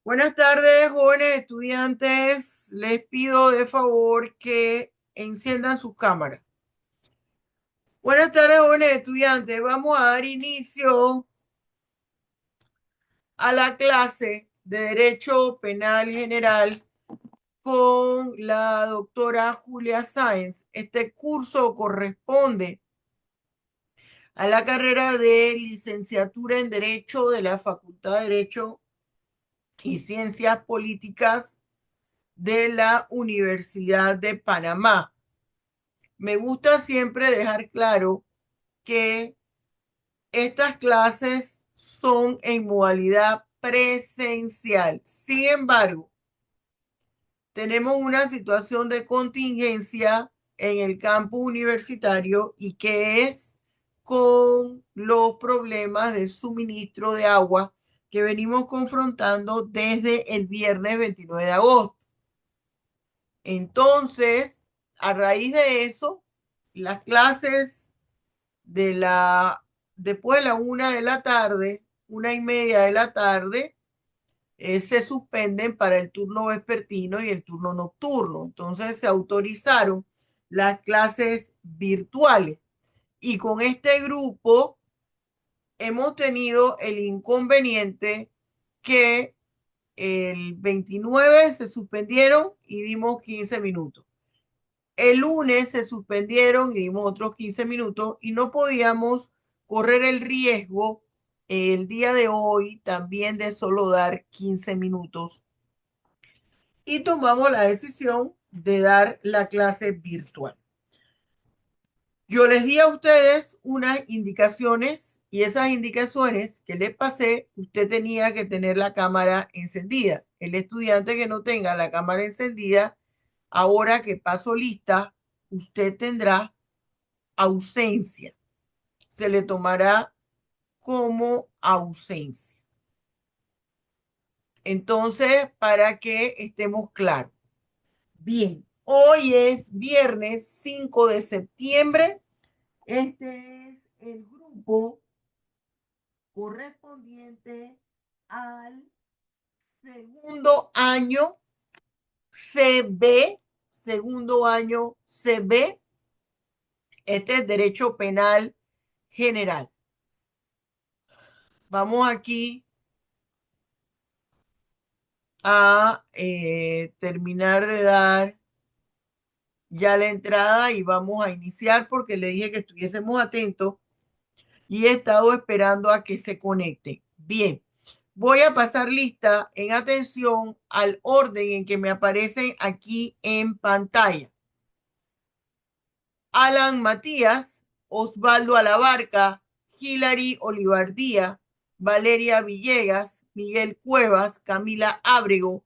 Buenas tardes, jóvenes estudiantes. Les pido de favor que enciendan sus cámaras. Buenas tardes, jóvenes estudiantes. Vamos a dar inicio a la clase de Derecho Penal General con la doctora Julia Sáenz. Este curso corresponde a la carrera de licenciatura en Derecho de la Facultad de Derecho y Ciencias Políticas de la Universidad de Panamá. Me gusta siempre dejar claro que estas clases son en modalidad presencial. Sin embargo, tenemos una situación de contingencia en el campus universitario y que es con los problemas de suministro de agua que venimos confrontando desde el viernes 29 de agosto. Entonces, a raíz de eso, las clases de después de la 1 de la tarde, 1:30 de la tarde, se suspenden para el turno vespertino y el turno nocturno. Entonces se autorizaron las clases virtuales. Y con este grupo hemos tenido el inconveniente que el 29 se suspendieron y dimos 15 minutos. El lunes se suspendieron y dimos otros 15 minutos y no podíamos correr el riesgo el día de hoy también de solo dar 15 minutos y tomamos la decisión de dar la clase virtual. Yo les di a ustedes unas indicaciones y esas indicaciones que les pasé, usted tenía que tener la cámara encendida. El estudiante que no tenga la cámara encendida, ahora que paso lista, usted tendrá ausencia. Se le tomará como ausencia. Entonces, para que estemos claros. Bien, hoy es viernes 5 de septiembre. Este es el grupo correspondiente al segundo año CB, segundo año CB. Este es Derecho Penal General. Vamos aquí a terminar de dar ya la entrada y vamos a iniciar porque le dije que estuviésemos atentos y he estado esperando a que se conecte. Bien, voy a pasar lista en atención al orden en que me aparecen aquí en pantalla. Alan Matías, Osvaldo Alabarca, Hilary Olivardía, Valeria Villegas, Miguel Cuevas, Camila Ábrego,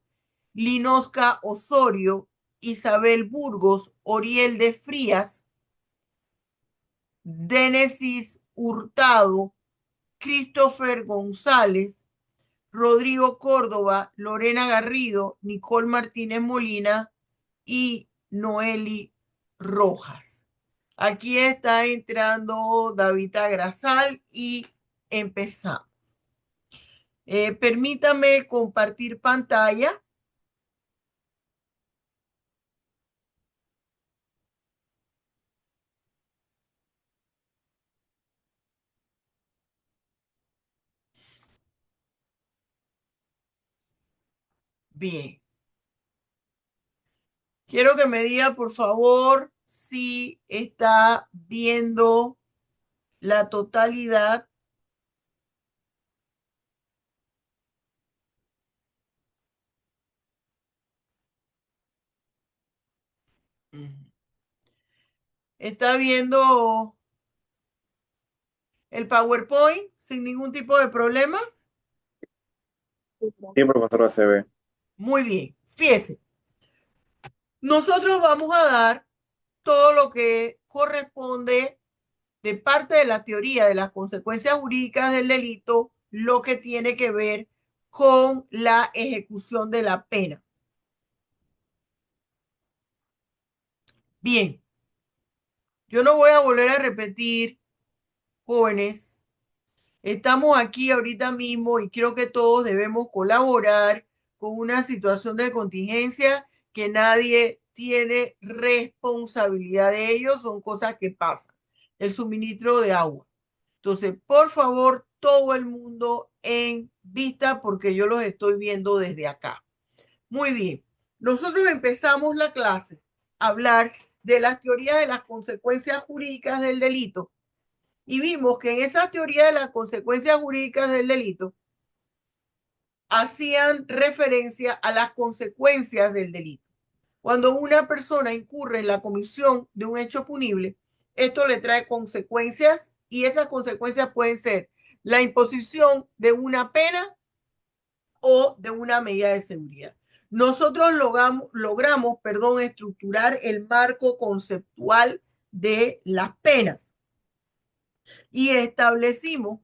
Linosca Osorio, Isabel Burgos, Oriel de Frías, Denesis Hurtado, Christopher González, Rodrigo Córdoba, Lorena Garrido, Nicole Martínez Molina y Noeli Rojas. Aquí está entrando Davita Grasal y empezamos. Permítame compartir pantalla. Bien. Quiero que me diga, por favor, si está viendo la totalidad. ¿Está viendo el PowerPoint sin ningún tipo de problemas? Sí, profesor ACB. Muy bien. Fíjese, nosotros vamos a dar todo lo que corresponde de parte de la teoría de las consecuencias jurídicas del delito, lo que tiene que ver con la ejecución de la pena. Bien, yo no voy a volver a repetir, jóvenes. Estamos aquí ahorita mismo y creo que todos debemos colaborar con una situación de contingencia que nadie tiene responsabilidad de ello, son cosas que pasan. El suministro de agua. Entonces, por favor, todo el mundo en vista porque yo los estoy viendo desde acá. Muy bien. Nosotros empezamos la clase a hablar de las teorías de las consecuencias jurídicas del delito y vimos que en esa teoría de las consecuencias jurídicas del delito hacían referencia a las consecuencias del delito. Cuando una persona incurre en la comisión de un hecho punible, esto le trae consecuencias y esas consecuencias pueden ser la imposición de una pena o de una medida de seguridad. Nosotros logramos estructurar el marco conceptual de las penas y establecimos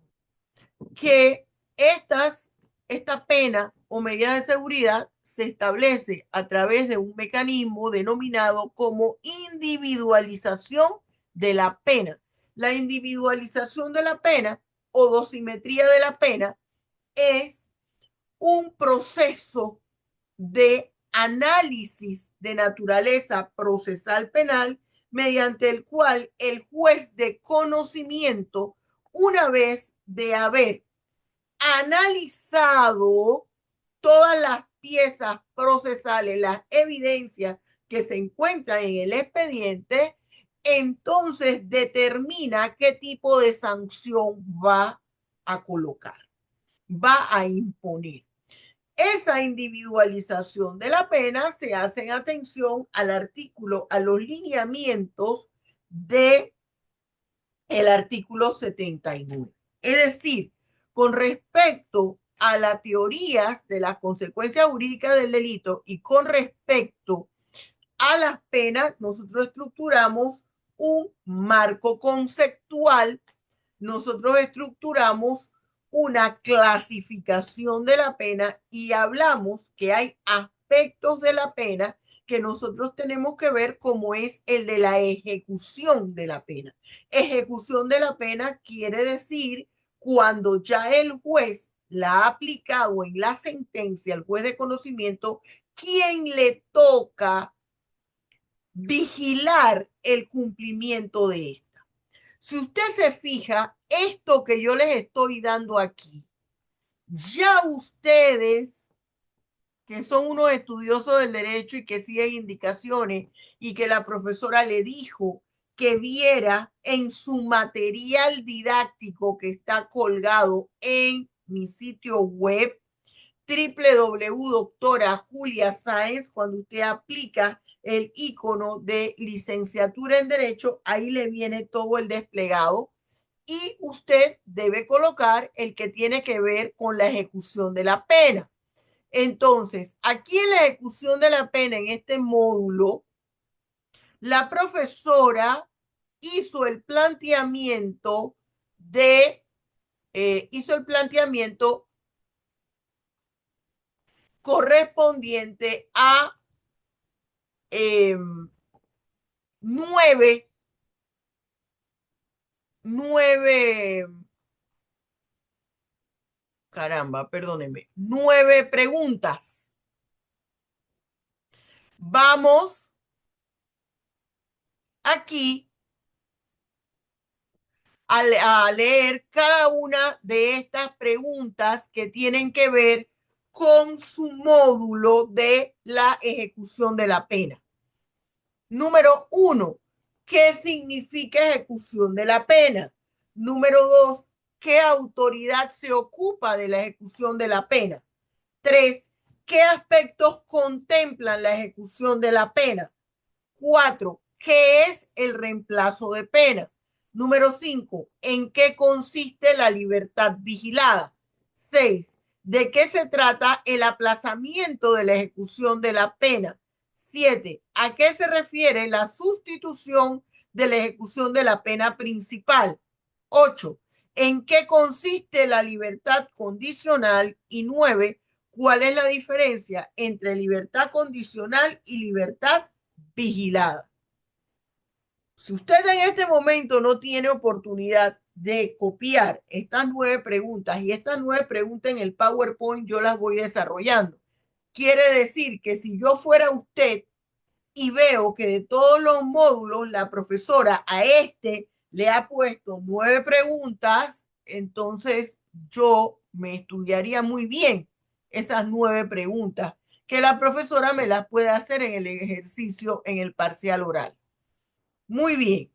que esta pena o medida de seguridad se establece a través de un mecanismo denominado como individualización de la pena. La individualización de la pena o dosimetría de la pena es un proceso de análisis de naturaleza procesal penal mediante el cual el juez de conocimiento, una vez de haber analizado todas las piezas procesales, las evidencias que se encuentran en el expediente, entonces determina qué tipo de sanción va a colocar, va a imponer. Esa individualización de la pena se hace en atención al artículo, a los lineamientos de el artículo 79. Es decir, con respecto a las teorías de las consecuencias jurídicas del delito y con respecto a las penas, nosotros estructuramos un marco conceptual, nosotros estructuramos una clasificación de la pena y hablamos que hay aspectos de la pena que nosotros tenemos que ver como es el de la ejecución de la pena. Ejecución de la pena quiere decir cuando ya el juez la ha aplicado en la sentencia, el juez de conocimiento, quien le toca vigilar el cumplimiento de esta. Si usted se fija, esto que yo les estoy dando aquí, ya ustedes que son unos estudiosos del derecho y que siguen indicaciones y que la profesora le dijo que viera en su material didáctico que está colgado en mi sitio web Doctora Julia Sáenz, cuando usted aplica el icono de licenciatura en Derecho, ahí le viene todo el desplegado y usted debe colocar el que tiene que ver con la ejecución de la pena. Entonces, aquí en la ejecución de la pena, en este módulo, la profesora hizo el planteamiento correspondiente a 9 preguntas. Vamos aquí a leer cada una de estas preguntas que tienen que ver con su módulo de la ejecución de la pena. Número 1, ¿qué significa ejecución de la pena? Número 2, ¿qué autoridad se ocupa de la ejecución de la pena? 3, ¿qué aspectos contemplan la ejecución de la pena? 4, ¿qué es el reemplazo de pena? Número 5, ¿en qué consiste la libertad vigilada? 6, ¿de qué se trata el aplazamiento de la ejecución de la pena? 7, ¿a qué se refiere la sustitución de la ejecución de la pena principal? 8, ¿en qué consiste la libertad condicional? Y 9, ¿cuál es la diferencia entre libertad condicional y libertad vigilada? Si usted en este momento no tiene oportunidad de copiar estas 9 preguntas y estas 9 preguntas en el PowerPoint, yo las voy desarrollando. Quiere decir que si yo fuera usted y veo que de todos los módulos la profesora a este le ha puesto 9 preguntas, entonces yo me estudiaría muy bien esas 9 preguntas que la profesora me las puede hacer en el ejercicio, en el parcial oral. Muy bien.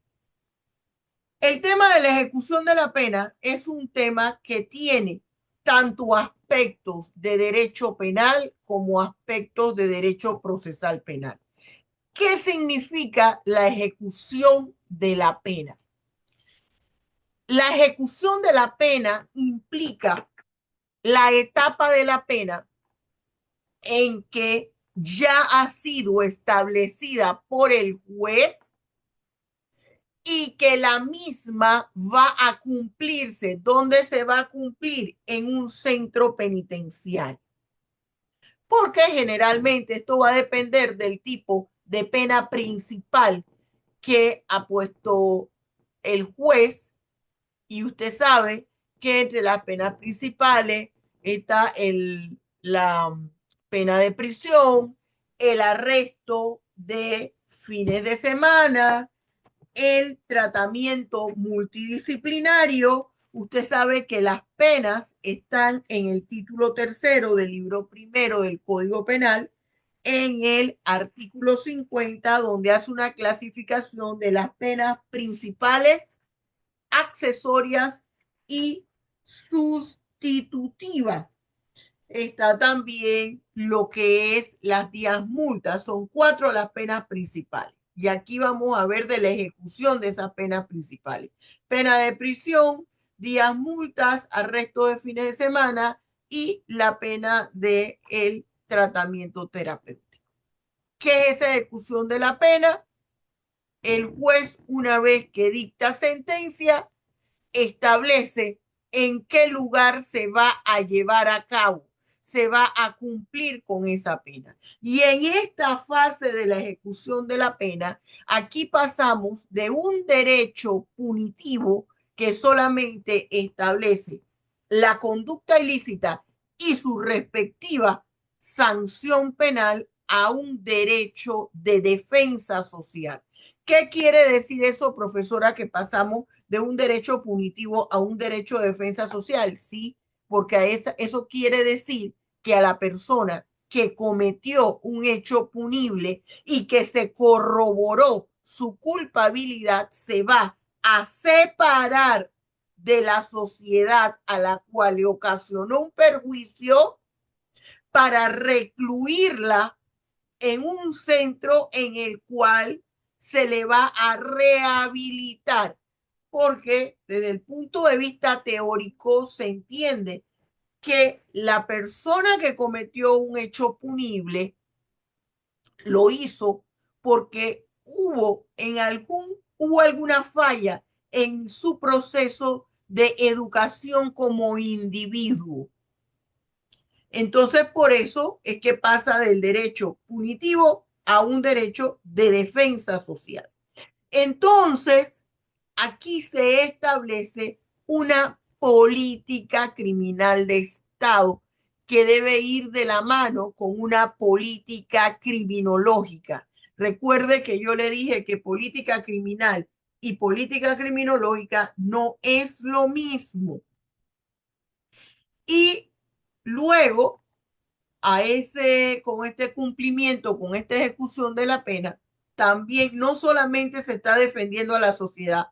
El tema de la ejecución de la pena es un tema que tiene tanto aspectos de derecho penal como aspectos de derecho procesal penal. ¿Qué significa la ejecución de la pena? La ejecución de la pena implica la etapa de la pena en que ya ha sido establecida por el juez y que la misma va a cumplirse. ¿Dónde se va a cumplir? En un centro penitenciario. Porque generalmente esto va a depender del tipo de pena principal que ha puesto el juez, y usted sabe que entre las penas principales está la pena de prisión, el arresto de fines de semana, el tratamiento multidisciplinario. Usted sabe que las penas están en el título tercero del libro primero del Código Penal, en el artículo 50, donde hace una clasificación de las penas principales, accesorias y sustitutivas. Está también lo que es las días multas. Son 4 las penas principales. Y aquí vamos a ver de la ejecución de esas penas principales. Pena de prisión, días multas, arresto de fines de semana y la pena de el tratamiento terapéutico. ¿Qué es esa ejecución de la pena? El juez, una vez que dicta sentencia, establece en qué lugar se va a llevar a cabo, se va a cumplir con esa pena. Y en esta fase de la ejecución de la pena, aquí pasamos de un derecho punitivo que solamente establece la conducta ilícita y su respectiva sanción penal a un derecho de defensa social. ¿Qué quiere decir eso, profesora, que pasamos de un derecho punitivo a un derecho de defensa social? Sí, porque eso quiere decir que a la persona que cometió un hecho punible y que se corroboró su culpabilidad se va a separar de la sociedad a la cual le ocasionó un perjuicio para recluirla en un centro en el cual se le va a rehabilitar, porque desde el punto de vista teórico se entiende que la persona que cometió un hecho punible lo hizo porque hubo alguna falla en su proceso de educación como individuo. Entonces, por eso es que pasa del derecho punitivo a un derecho de defensa social. Entonces, aquí se establece una política criminal de Estado que debe ir de la mano con una política criminológica. Recuerde que yo le dije que política criminal y política criminológica no es lo mismo. Y luego con este cumplimiento, con esta ejecución de la pena, también no solamente se está defendiendo a la sociedad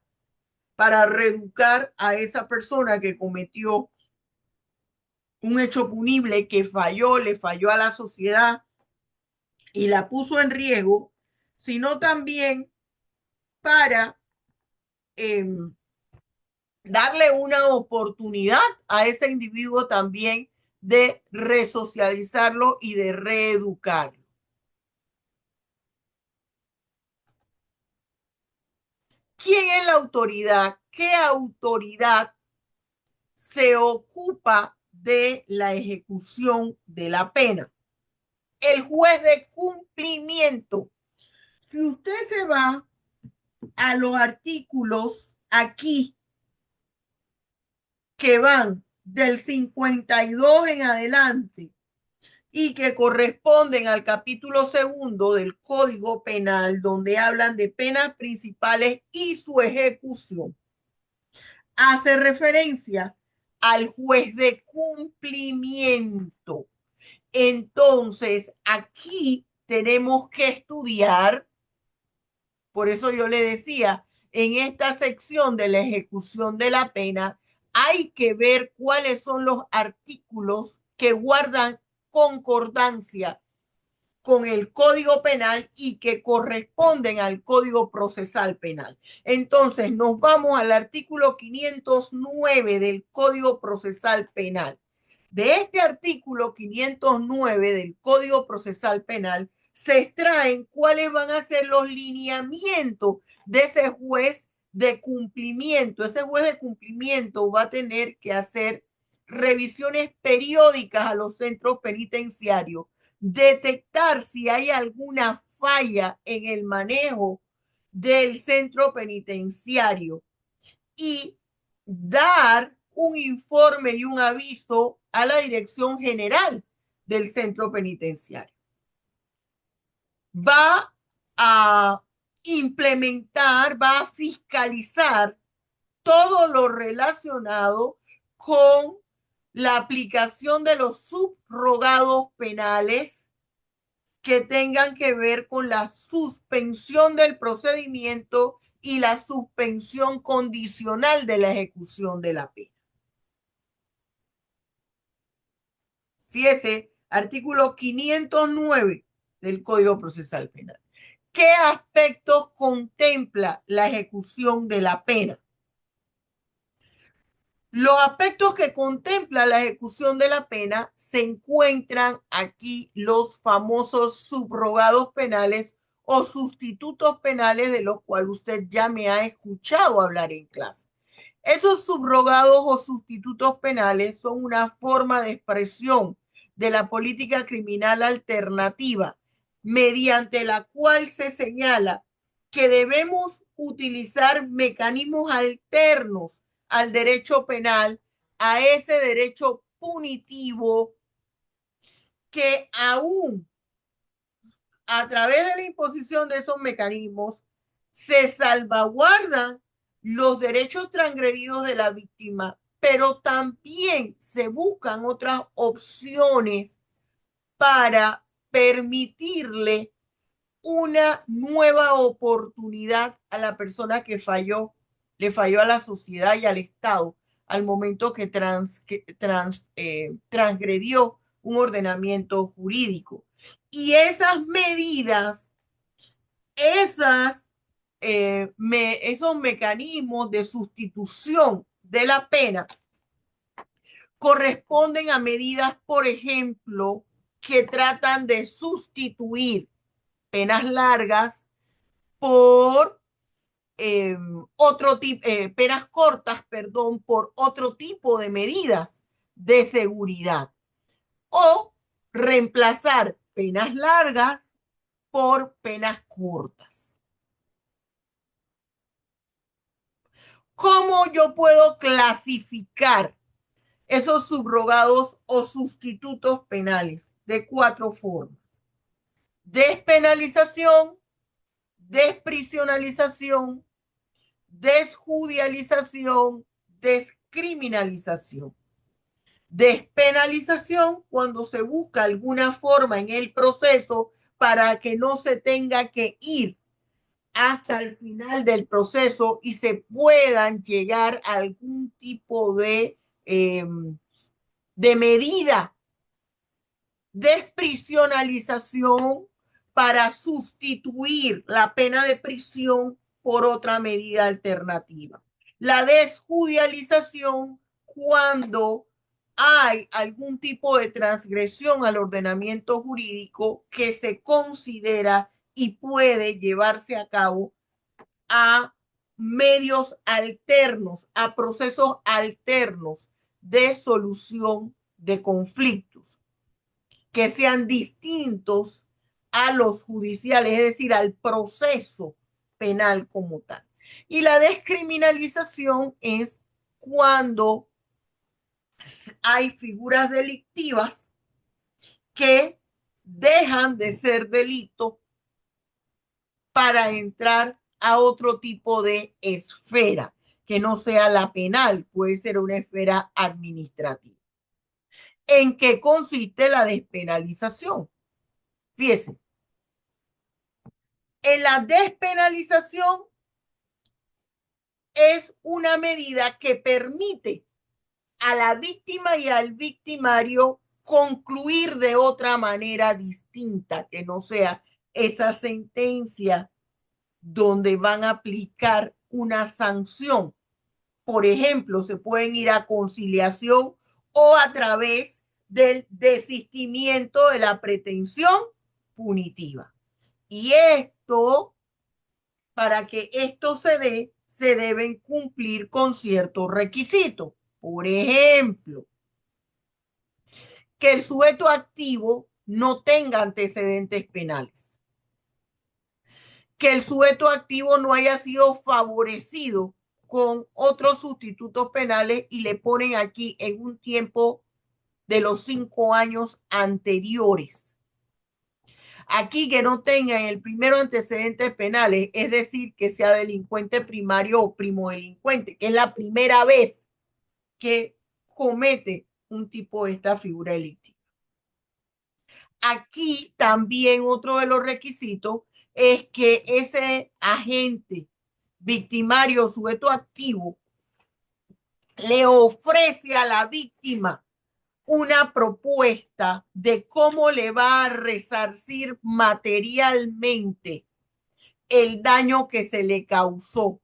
para reeducar a esa persona que cometió un hecho punible, que falló, le falló a la sociedad y la puso en riesgo, sino también para eh, darle una oportunidad a ese individuo también de resocializarlo y de reeducarlo. ¿Quién es la autoridad? ¿Qué autoridad se ocupa de la ejecución de la pena? El juez de cumplimiento. Si usted se va a los artículos aquí que van del 52 en adelante, y que corresponden al capítulo 2 del Código Penal, donde hablan de penas principales y su ejecución. Hace referencia al juez de cumplimiento. Entonces, aquí tenemos que estudiar, por eso yo le decía, en esta sección de la ejecución de la pena, hay que ver cuáles son los artículos que guardan concordancia con el Código Penal y que corresponden al Código Procesal Penal. Entonces, nos vamos al artículo 509 del Código Procesal Penal. De este artículo 509 del Código Procesal Penal se extraen cuáles van a ser los lineamientos de ese juez de cumplimiento. Ese juez de cumplimiento va a tener que hacer revisiones periódicas a los centros penitenciarios, detectar si hay alguna falla en el manejo del centro penitenciario y dar un informe y un aviso a la Dirección General del Centro Penitenciario. Va a implementar, va a fiscalizar todo lo relacionado con la aplicación de los subrogados penales que tengan que ver con la suspensión del procedimiento y la suspensión condicional de la ejecución de la pena. Fíjese, artículo 509 del Código Procesal Penal. ¿Qué aspectos contempla la ejecución de la pena? Los aspectos que contempla la ejecución de la pena se encuentran aquí los famosos subrogados penales o sustitutos penales de los cuales usted ya me ha escuchado hablar en clase. Esos subrogados o sustitutos penales son una forma de expresión de la política criminal alternativa mediante la cual se señala que debemos utilizar mecanismos alternos al derecho penal, a ese derecho punitivo que aún a través de la imposición de esos mecanismos se salvaguardan los derechos transgredidos de la víctima, pero también se buscan otras opciones para permitirle una nueva oportunidad a la persona que falló, le falló a la sociedad y al Estado al momento que transgredió un ordenamiento jurídico. Y esas medidas, esos mecanismos de sustitución de la pena corresponden a medidas, por ejemplo, que tratan de sustituir penas largas por penas cortas, perdón, por otro tipo de medidas de seguridad o reemplazar penas largas por penas cortas. ¿Cómo yo puedo clasificar esos subrogados o sustitutos penales? De 4 formas: despenalización, desprisionalización, desjudicialización, descriminalización. Despenalización, cuando se busca alguna forma en el proceso para que no se tenga que ir hasta el final del proceso y se puedan llegar a algún tipo de medida. Desprisionalización, para sustituir la pena de prisión por otra medida alternativa. La desjudicialización, cuando hay algún tipo de transgresión al ordenamiento jurídico que se considera y puede llevarse a cabo a medios alternos, a procesos alternos de solución de conflictos que sean distintos a los judiciales, es decir, al proceso penal como tal. Y la descriminalización es cuando hay figuras delictivas que dejan de ser delito para entrar a otro tipo de esfera, que no sea la penal, puede ser una esfera administrativa. ¿En qué consiste la despenalización? Fíjense, en la despenalización es una medida que permite a la víctima y al victimario concluir de otra manera distinta, que no sea esa sentencia donde van a aplicar una sanción. Por ejemplo, se pueden ir a conciliación o a través del desistimiento de la pretensión punitiva. Y esto, para que esto se dé, se deben cumplir con ciertos requisitos. Por ejemplo, que el sujeto activo no tenga antecedentes penales, que el sujeto activo no haya sido favorecido con otros sustitutos penales y le ponen aquí en un tiempo de los 5 años anteriores. Aquí que no tengan el primero antecedentes penales, es decir, que sea delincuente primario o primo delincuente, que es la primera vez que comete un tipo de esta figura delictiva. Aquí también otro de los requisitos es que ese agente victimario, sujeto activo, le ofrece a la víctima una propuesta de cómo le va a resarcir materialmente el daño que se le causó,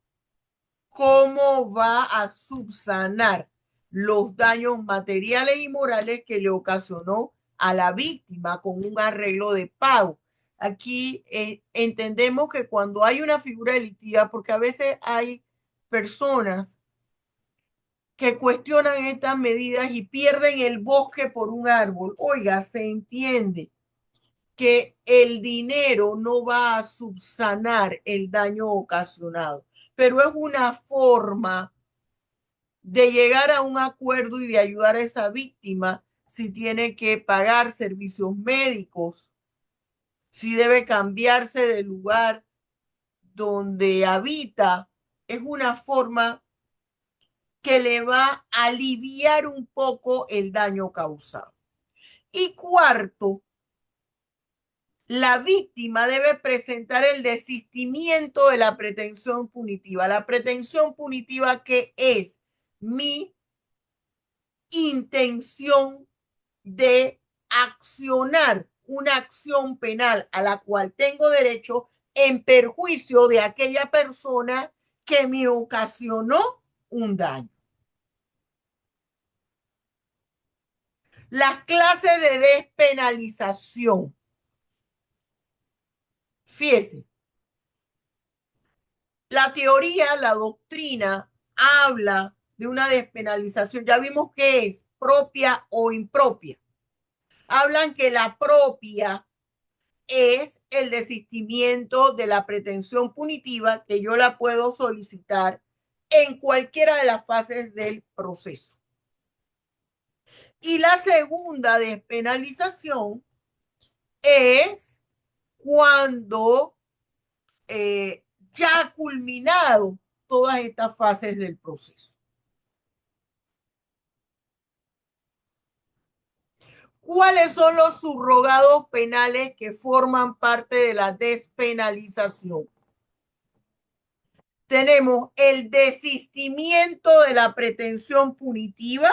cómo va a subsanar los daños materiales y morales que le ocasionó a la víctima con un arreglo de pago. Aquí entendemos que cuando hay una figura delictiva, porque a veces hay personas que cuestionan estas medidas y pierden el bosque por un árbol. Oiga, se entiende que el dinero no va a subsanar el daño ocasionado, pero es una forma de llegar a un acuerdo y de ayudar a esa víctima si tiene que pagar servicios médicos, si debe cambiarse de lugar donde habita. Es una forma que le va a aliviar un poco el daño causado. Y cuarto, la víctima debe presentar el desistimiento de la pretensión punitiva. La pretensión punitiva, que es mi intención de accionar una acción penal a la cual tengo derecho en perjuicio de aquella persona que me ocasionó un daño. Las clases de despenalización. Fíjese, la teoría, la doctrina habla de una despenalización. Ya vimos que es propia o impropia. Hablan que la propia es el desistimiento de la pretensión punitiva, que yo la puedo solicitar en cualquiera de las fases del proceso. Y la segunda despenalización es cuando ya ha culminado todas estas fases del proceso. ¿Cuáles son los subrogados penales que forman parte de la despenalización? Tenemos el desistimiento de la pretensión punitiva.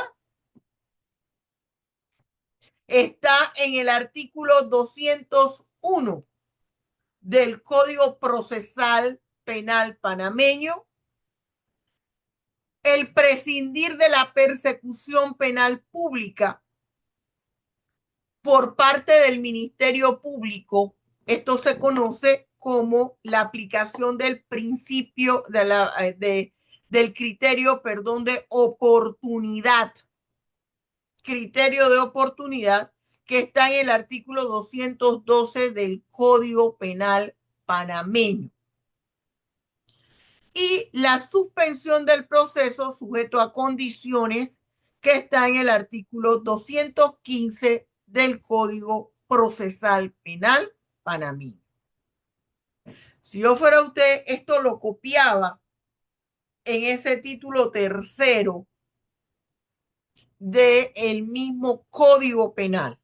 Está en el artículo 201 del Código Procesal Penal panameño. El prescindir de la persecución penal pública por parte del Ministerio Público. Esto se conoce como la aplicación del principio del criterio, de oportunidad. Criterio de oportunidad que está en el artículo 212 del Código Penal panameño. Y la suspensión del proceso sujeto a condiciones que está en el artículo 215 del Código Procesal Penal panameño. Si yo fuera usted, esto lo copiaba en ese título tercero del mismo Código Penal.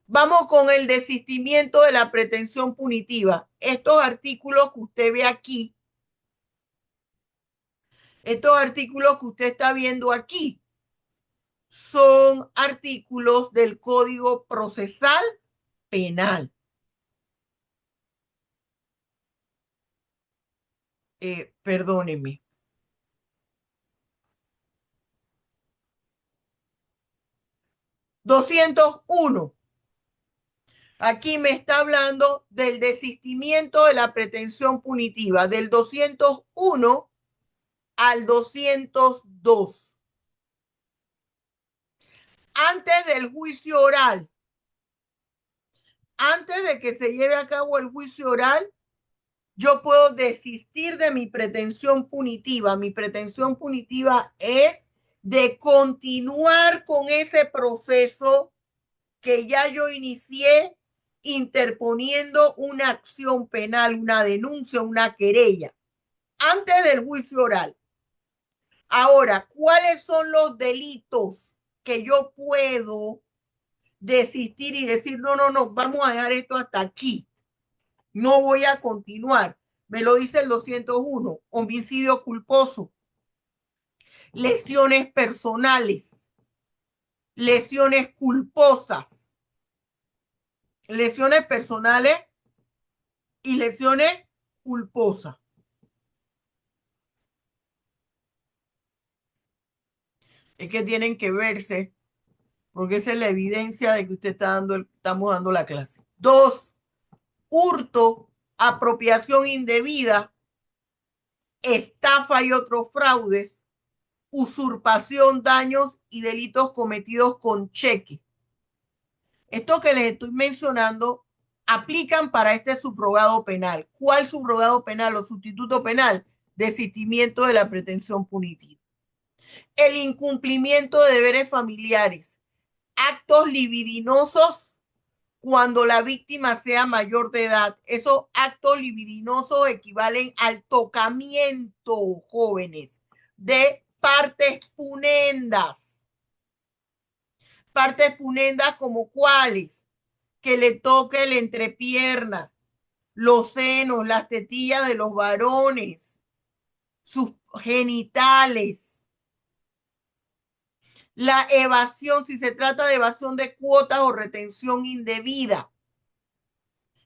Vamos con el desistimiento de la pretensión punitiva. Estos artículos que usted ve aquí, estos artículos que usted está viendo aquí, son artículos del Código Procesal Penal. Perdónenme. ...201... Aquí me está hablando del desistimiento de la pretensión punitiva, del 201 al 202. Antes del juicio oral, antes de que se lleve a cabo el juicio oral, yo puedo desistir de mi pretensión punitiva. Mi pretensión punitiva es de continuar con ese proceso que ya yo inicié interponiendo una acción penal, una denuncia, una querella, antes del juicio oral. Ahora, ¿cuáles son los delitos que yo puedo desistir y decir, no, vamos a dejar esto hasta aquí? No voy a continuar. Me lo dice el 201, homicidio culposo, lesiones personales, lesiones culposas, lesiones personales y lesiones culposas. Es que tienen que verse, porque esa es la evidencia de que usted está estamos dando la clase. 2, hurto, apropiación indebida, estafa y otros fraudes, usurpación, daños y delitos cometidos con cheque. Esto que les estoy mencionando aplican para este subrogado penal. ¿Cuál subrogado penal o sustituto penal? Desistimiento de la pretensión punitiva. El incumplimiento de deberes familiares, actos libidinosos cuando la víctima sea mayor de edad. Esos actos libidinosos equivalen al tocamiento, jóvenes, de partes punendas. Partes punendas como cuáles: que le toque la entrepierna, los senos, las tetillas de los varones, sus genitales. La evasión, si se trata de evasión de cuotas o retención indebida,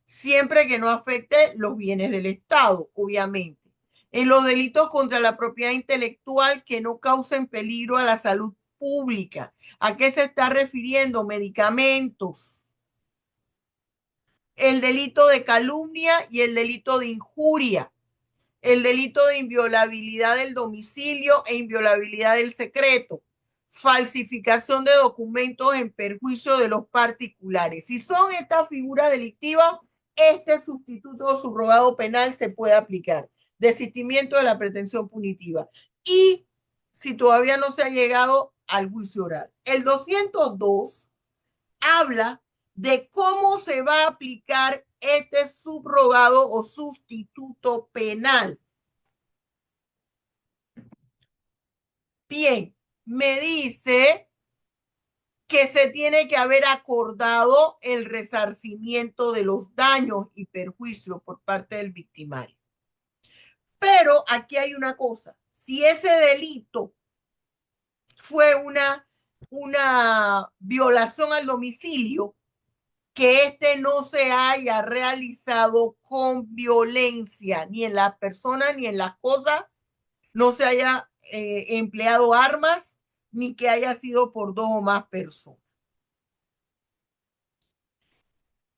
siempre que no afecte los bienes del Estado, obviamente. En los delitos contra la propiedad intelectual que no causen peligro a la salud pública. ¿A qué se está refiriendo? Medicamentos. El delito de calumnia y el delito de injuria. El delito de inviolabilidad del domicilio e inviolabilidad del secreto. Falsificación de documentos en perjuicio de los particulares. Si son estas figuras delictivas, este sustituto subrogado penal se puede aplicar. Desistimiento de la pretensión punitiva. Y si todavía no se ha llegado al juicio oral. El 202 habla de cómo se va a aplicar este subrogado o sustituto penal. Bien, me dice que se tiene que haber acordado el resarcimiento de los daños y perjuicios por parte del victimario. Pero aquí hay una cosa: si ese delito fue una violación al domicilio, que este no se haya realizado con violencia, ni en las personas ni en las cosas, no se haya empleado armas, ni que haya sido por 2 o más personas.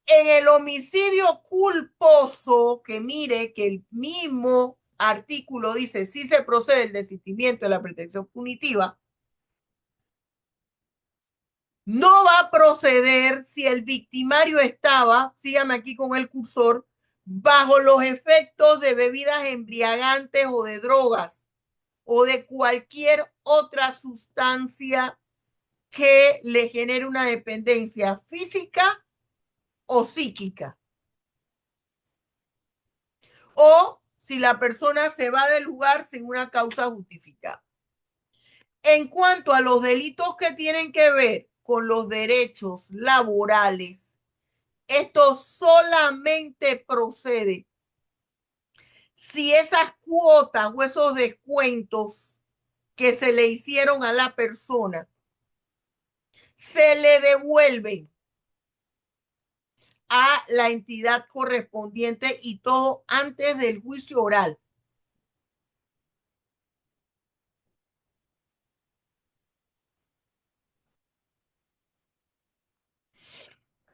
En el homicidio culposo, que mire que el mismo artículo dice, si se procede el desistimiento de la pretensión punitiva, no va a proceder si el victimario estaba, sígame aquí con el cursor, bajo los efectos de bebidas embriagantes o de drogas, o de cualquier otra sustancia que le genere una dependencia física o psíquica. O si la persona se va del lugar sin una causa justificada. En cuanto a los delitos que tienen que ver con los derechos laborales, esto solamente procede si esas cuotas o esos descuentos que se le hicieron a la persona se le devuelven a la entidad correspondiente y todo antes del juicio oral.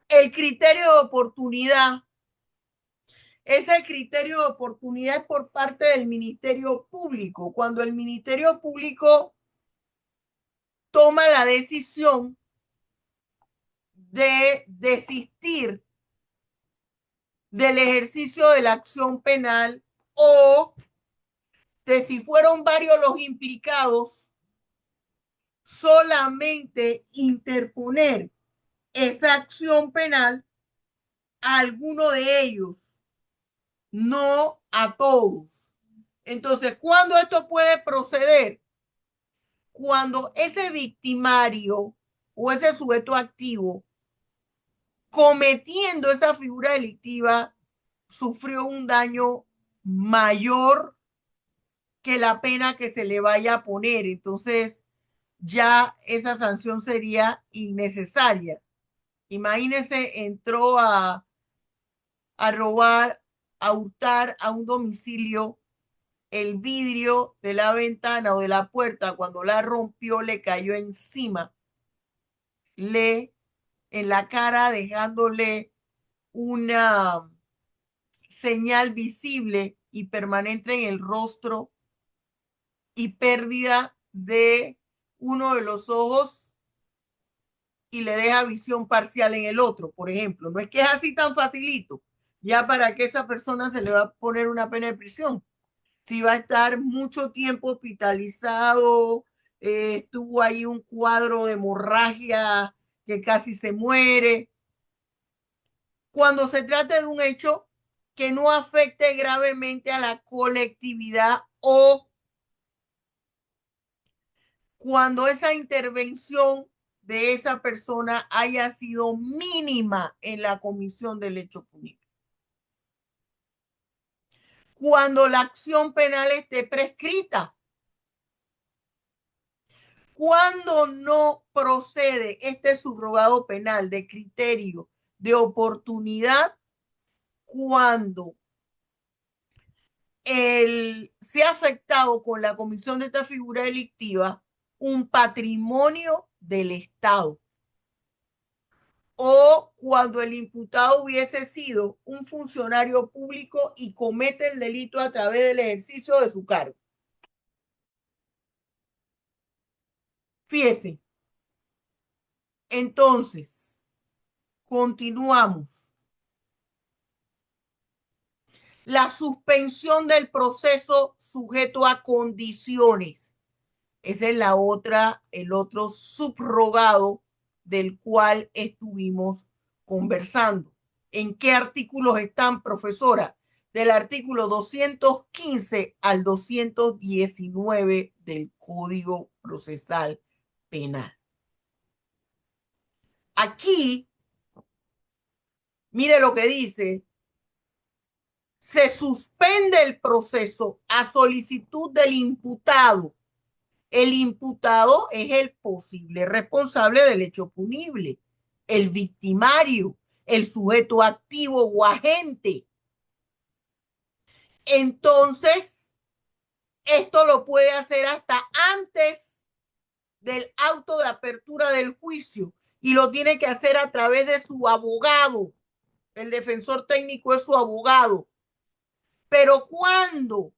El criterio de oportunidad, ese criterio de oportunidad es por parte del Ministerio Público. Cuando el Ministerio Público toma la decisión de desistir del ejercicio de la acción penal o de si fueron varios los implicados, solamente interponer esa acción penal a alguno de ellos, no a todos. Entonces, ¿cuándo esto puede proceder? Cuando ese victimario o ese sujeto activo cometiendo esa figura delictiva sufrió un daño mayor que la pena que se le vaya a poner. Entonces, ya esa sanción sería innecesaria. Imagínese, entró a robar, a hurtar a un domicilio, el vidrio de la ventana o de la puerta, cuando la rompió, le cayó encima, en la cara, dejándole una señal visible y permanente en el rostro y pérdida de uno de los ojos y le deja visión parcial en el otro, por ejemplo. No es que es así tan facilito, ya para que esa persona se le va a poner una pena de prisión. Si va a estar mucho tiempo hospitalizado, estuvo ahí un cuadro de hemorragia que casi se muere. Cuando se trata de un hecho que no afecte gravemente a la colectividad o cuando esa intervención de esa persona haya sido mínima en la comisión del hecho punible. Cuando la acción penal esté prescrita. Cuando no procede este subrogado penal de criterio de oportunidad, cuando se ha afectado con la comisión de esta figura delictiva un patrimonio del Estado, o cuando el imputado hubiese sido un funcionario público y comete el delito a través del ejercicio de su cargo. Fíjese. Entonces, continuamos. La suspensión del proceso sujeto a condiciones. Esa es el otro subrogado del cual estuvimos conversando. ¿En qué artículos están, profesora? Del artículo 215 al 219 del Código Procesal Penal. Aquí, mire lo que dice: se suspende el proceso a solicitud del imputado. El imputado es el posible responsable del hecho punible, el victimario, el sujeto activo o agente. Entonces, esto lo puede hacer hasta antes del auto de apertura del juicio y lo tiene que hacer a través de su abogado. El defensor técnico es su abogado. Pero cuando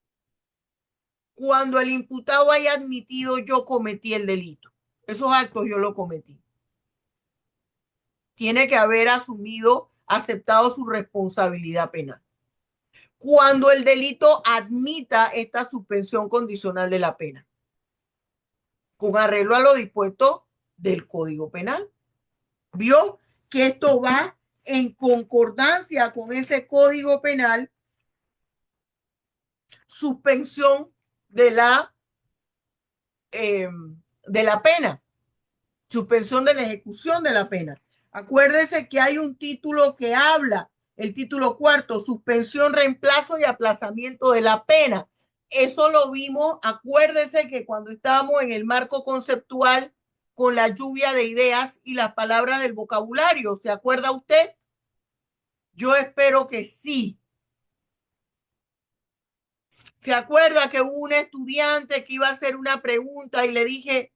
el imputado haya admitido: yo cometí el delito, esos actos yo lo cometí. Tiene que haber asumido, aceptado su responsabilidad penal. cuando el delito admita esta suspensión condicional de la pena, con arreglo a lo dispuesto del Código Penal. Vio que esto va en concordancia con ese Código Penal, suspensión de la pena, suspensión de la ejecución de la pena. Acuérdese que hay un título que habla, el título cuarto, suspensión, reemplazo y aplazamiento de la pena. Eso lo vimos, acuérdese que cuando estábamos en el marco conceptual con la lluvia de ideas y las palabras del vocabulario, ¿se acuerda usted? Yo espero que sí. ¿Se acuerda que hubo un estudiante que iba a hacer una pregunta y le dije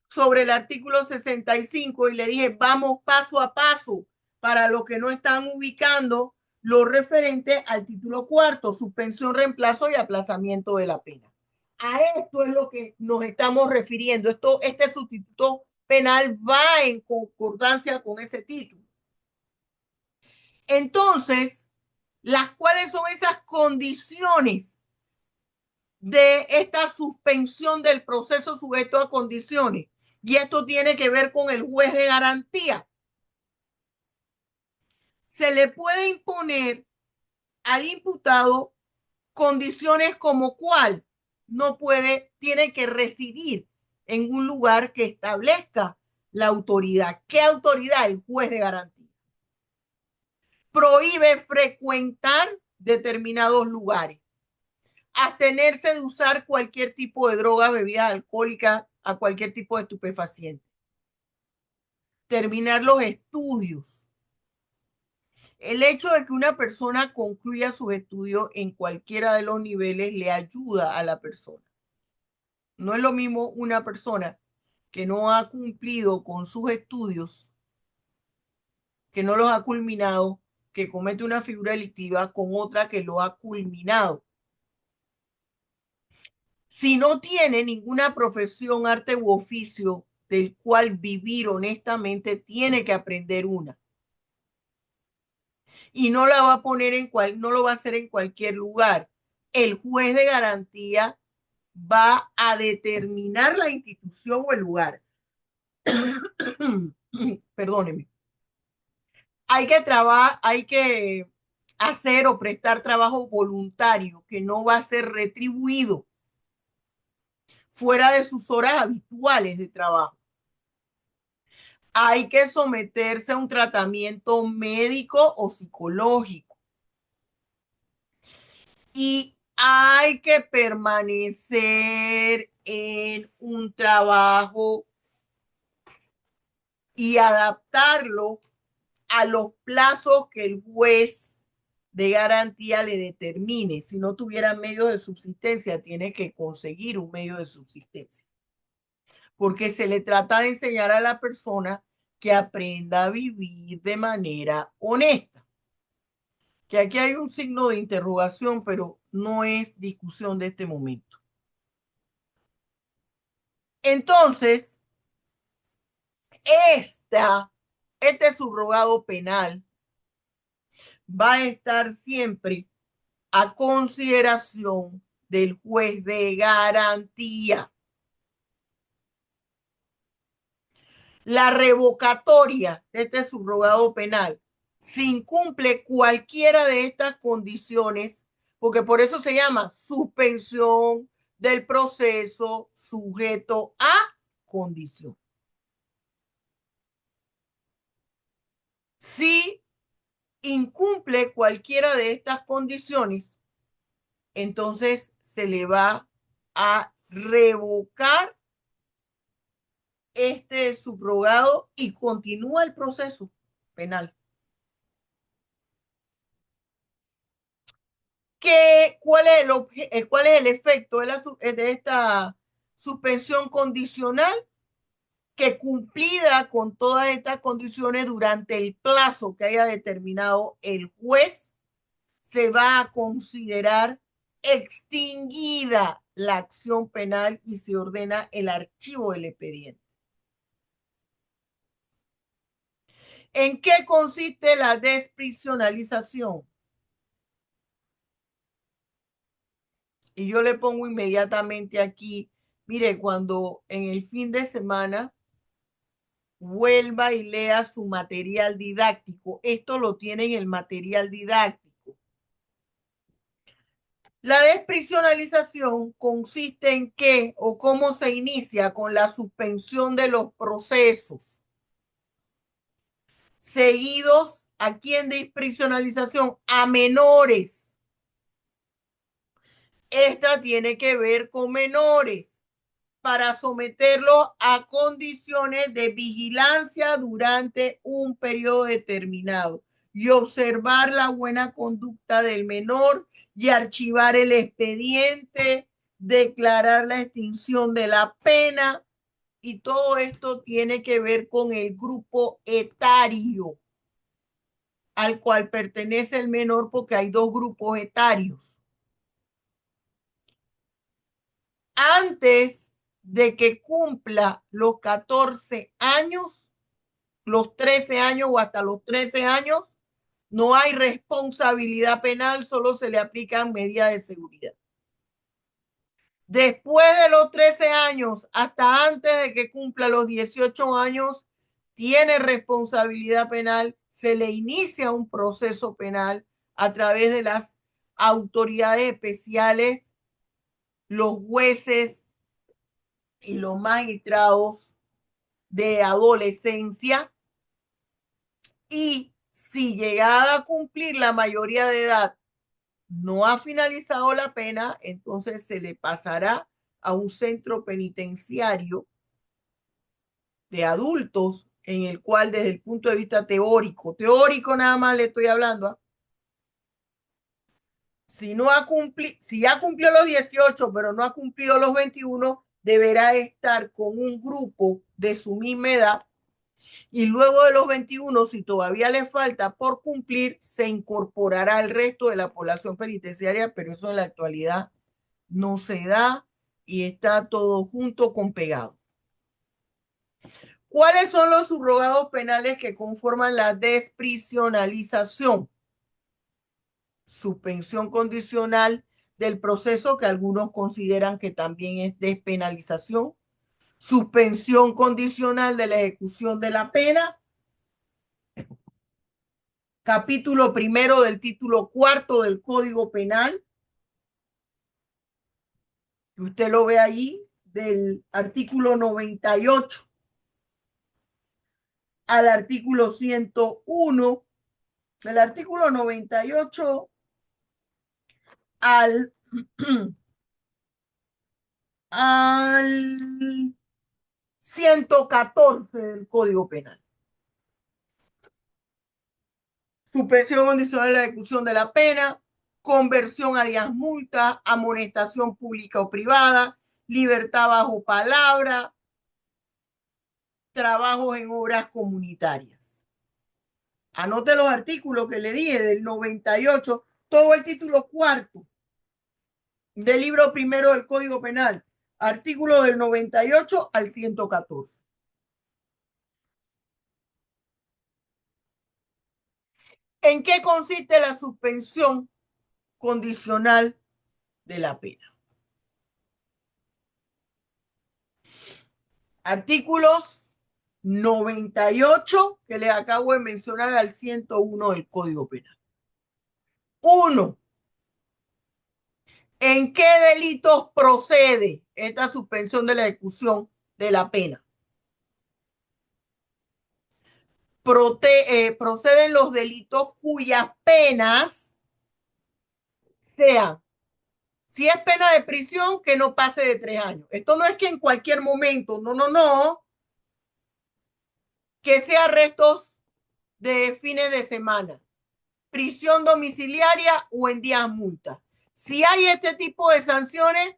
sobre el artículo 65 y le dije, vamos paso a paso para los que no están ubicando lo referente al título cuarto, suspensión, reemplazo y aplazamiento de la pena? A esto es lo que nos estamos refiriendo. Este sustituto penal va en concordancia con ese título. Entonces, ¿las cuáles son esas condiciones de esta suspensión del proceso sujeto a condiciones? Y esto tiene que ver con el juez de garantía. Se le puede imponer al imputado condiciones como cuál: no puede, tiene que residir en un lugar que establezca la autoridad. ¿Qué autoridad? El juez de garantía. Prohíbe frecuentar determinados lugares. Abstenerse de usar cualquier tipo de droga, bebidas alcohólicas, a cualquier tipo de estupefaciente. Terminar los estudios. El hecho de que una persona concluya sus estudios en cualquiera de los niveles le ayuda a la persona. No es lo mismo una persona que no ha cumplido con sus estudios, que no los ha culminado, que comete una figura delictiva, con otra que lo ha culminado. Si no tiene ninguna profesión, arte u oficio del cual vivir honestamente, tiene que aprender una. Y no la va a poner no lo va a hacer en cualquier lugar. El juez de garantía va a determinar la institución o el lugar. Perdóneme. Hay que hacer o prestar trabajo voluntario que no va a ser retribuido fuera de sus horas habituales de trabajo. Hay que someterse a un tratamiento médico o psicológico. Y hay que permanecer en un trabajo y adaptarlo a los plazos que el juez de garantía le determine. Si no tuviera medios de subsistencia, tiene que conseguir un medio de subsistencia. Porque se le trata de enseñar a la persona que aprenda a vivir de manera honesta. Que aquí hay un signo de interrogación, pero no es discusión de este momento. Entonces, este subrogado penal va a estar siempre a consideración del juez de garantía. La revocatoria de este subrogado penal, si incumple cualquiera de estas condiciones, porque por eso se llama suspensión del proceso sujeto a condición. Si incumple cualquiera de estas condiciones, entonces se le va a revocar este subrogado y continúa el proceso penal. ¿Cuál es el efecto de esta suspensión condicional? Que cumplida con todas estas condiciones durante el plazo que haya determinado el juez, se va a considerar extinguida la acción penal y se ordena el archivo del expediente. ¿En qué consiste la desprisionalización? Y yo le pongo inmediatamente aquí, mire, cuando en el fin de semana vuelva y lea su material didáctico. Esto lo tiene en el material didáctico. La desprisionalización consiste en qué o cómo se inicia con la suspensión de los procesos seguidos aquí en desprisionalización a menores. Esta tiene que ver con menores para someterlos a condiciones de vigilancia durante un periodo determinado y observar la buena conducta del menor y archivar el expediente, declarar la extinción de la pena, y todo esto tiene que ver con el grupo etario al cual pertenece el menor, porque hay dos grupos etarios. Antes de que cumpla los 14 años, los 13 años o hasta los 13 años, no hay responsabilidad penal, solo se le aplican medidas de seguridad. Después de los 13 años, hasta antes de que cumpla los 18 años, tiene responsabilidad penal, se le inicia un proceso penal a través de las autoridades especiales, los jueces y los magistrados de adolescencia, y si llegada a cumplir la mayoría de edad no ha finalizado la pena, entonces se le pasará a un centro penitenciario de adultos en el cual, desde el punto de vista teórico nada más le estoy hablando, si ya cumplió los 18 pero no ha cumplido los 21, deberá estar con un grupo de su misma edad, y luego de los 21, si todavía le falta por cumplir, se incorporará al resto de la población penitenciaria, pero eso en la actualidad no se da y está todo junto con pegado. ¿Cuáles son los subrogados penales que conforman la desprisionalización? Suspensión condicional del proceso, que algunos consideran que también es despenalización. Suspensión condicional de la ejecución de la pena. Capítulo primero del título cuarto del Código Penal. Usted lo ve allí, del artículo 98 al artículo 101, del artículo 98 al, al 114 del Código Penal. Suspensión condicional de la ejecución de la pena, conversión a días multa, amonestación pública o privada, libertad bajo palabra, trabajos en obras comunitarias. Anote los artículos que le dije del 98, todo el título cuarto del libro primero del Código Penal, artículo del 98 al 114. ¿En qué consiste la suspensión condicional de la pena? Artículos 98 que les acabo de mencionar al 101 del Código Penal. 1. ¿En qué delitos procede esta suspensión de la ejecución de la pena? Proceden los delitos cuyas penas sean, si es pena de prisión, que no pase de 3 años. Esto no es que en cualquier momento, no, que sea arrestos de fines de semana, prisión domiciliaria o en días multa. Si hay este tipo de sanciones,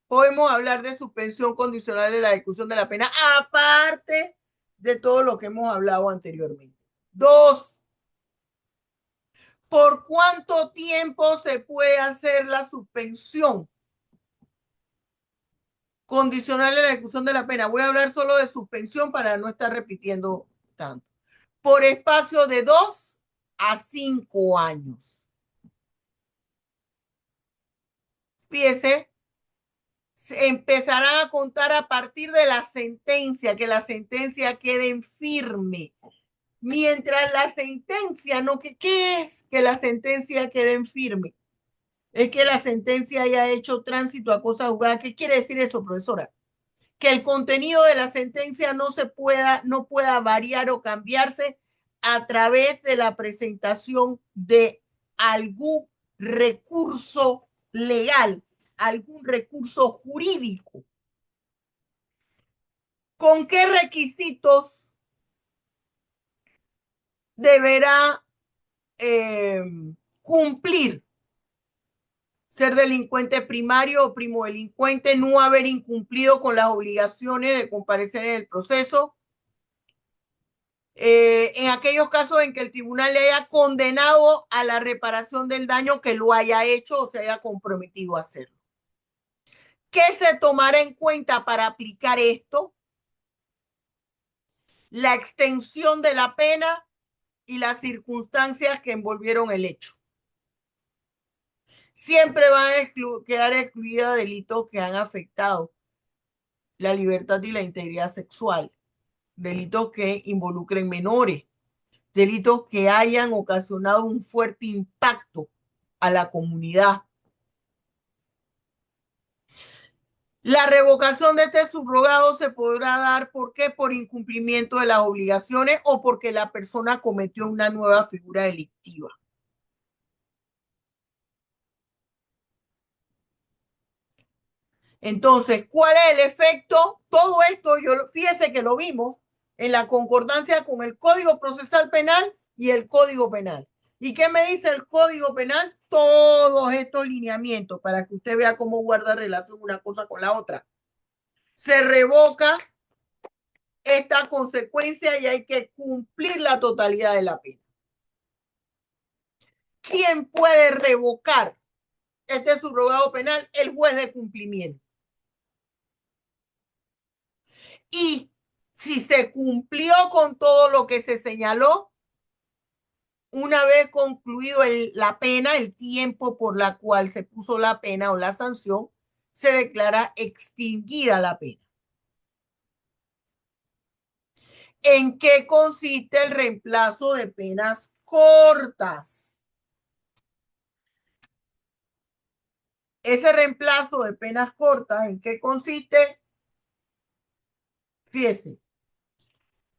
podemos hablar de suspensión condicional de la ejecución de la pena, aparte de todo lo que hemos hablado anteriormente. 2. ¿Por cuánto tiempo se puede hacer la suspensión condicional de la ejecución de la pena? Voy a hablar solo de suspensión para no estar repitiendo tanto. Por espacio de 2 a 5 años. fíjese, se empezarán a contar a partir de la sentencia, que la sentencia quede en firme. Mientras la sentencia, no, ¿qué es que la sentencia quede en firme? Es que la sentencia haya hecho tránsito a cosa juzgada. ¿Qué quiere decir eso, profesora? Que el contenido de la sentencia no pueda variar o cambiarse a través de la presentación de algún recurso legal, algún recurso jurídico. ¿Con qué requisitos deberá cumplir? Ser delincuente primario o primo delincuente, no haber incumplido con las obligaciones de comparecer en el proceso, en aquellos casos en que el tribunal le haya condenado a la reparación del daño que lo haya hecho o se haya comprometido a hacerlo. ¿Qué se tomará en cuenta para aplicar esto? La extensión de la pena y las circunstancias que envolvieron el hecho. Siempre van a quedar excluidos delitos que han afectado la libertad y la integridad sexual, delitos que involucren menores, delitos que hayan ocasionado un fuerte impacto a la comunidad. La revocación de este subrogado se podrá dar, ¿por qué? Por incumplimiento de las obligaciones o porque la persona cometió una nueva figura delictiva. Entonces, ¿cuál es el efecto? Todo esto, fíjese que lo vimos en la concordancia con el Código Procesal Penal y el Código Penal. ¿Y qué me dice el Código Penal? Todos estos lineamientos para que usted vea cómo guarda relación una cosa con la otra. Se revoca esta consecuencia y hay que cumplir la totalidad de la pena. ¿Quién puede revocar este subrogado penal? El juez de cumplimiento. Y si se cumplió con todo lo que se señaló, una vez concluido la pena, el tiempo por la cual se puso la pena o la sanción, se declara extinguida la pena. ¿En qué consiste el reemplazo de penas cortas? Ese reemplazo de penas cortas, ¿en qué consiste? Fíjese,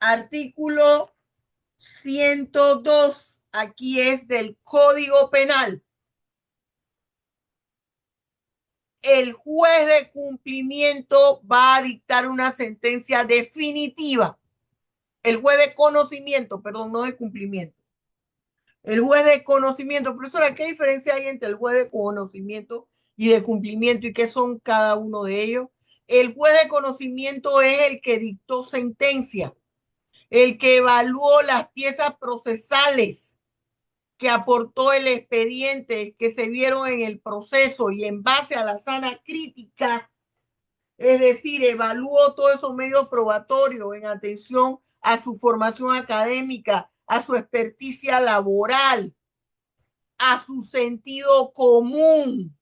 artículo 102, aquí es del Código Penal. El juez de cumplimiento va a dictar una sentencia definitiva. El juez de conocimiento, perdón, no de cumplimiento. El juez de conocimiento. Profesora, ¿qué diferencia hay entre el juez de conocimiento y de cumplimiento y qué son cada uno de ellos? El juez de conocimiento es el que dictó sentencia, el que evaluó las piezas procesales que aportó el expediente que se vieron en el proceso y en base a la sana crítica, es decir, evaluó todos esos medios probatorios en atención a su formación académica, a su experticia laboral, a su sentido común.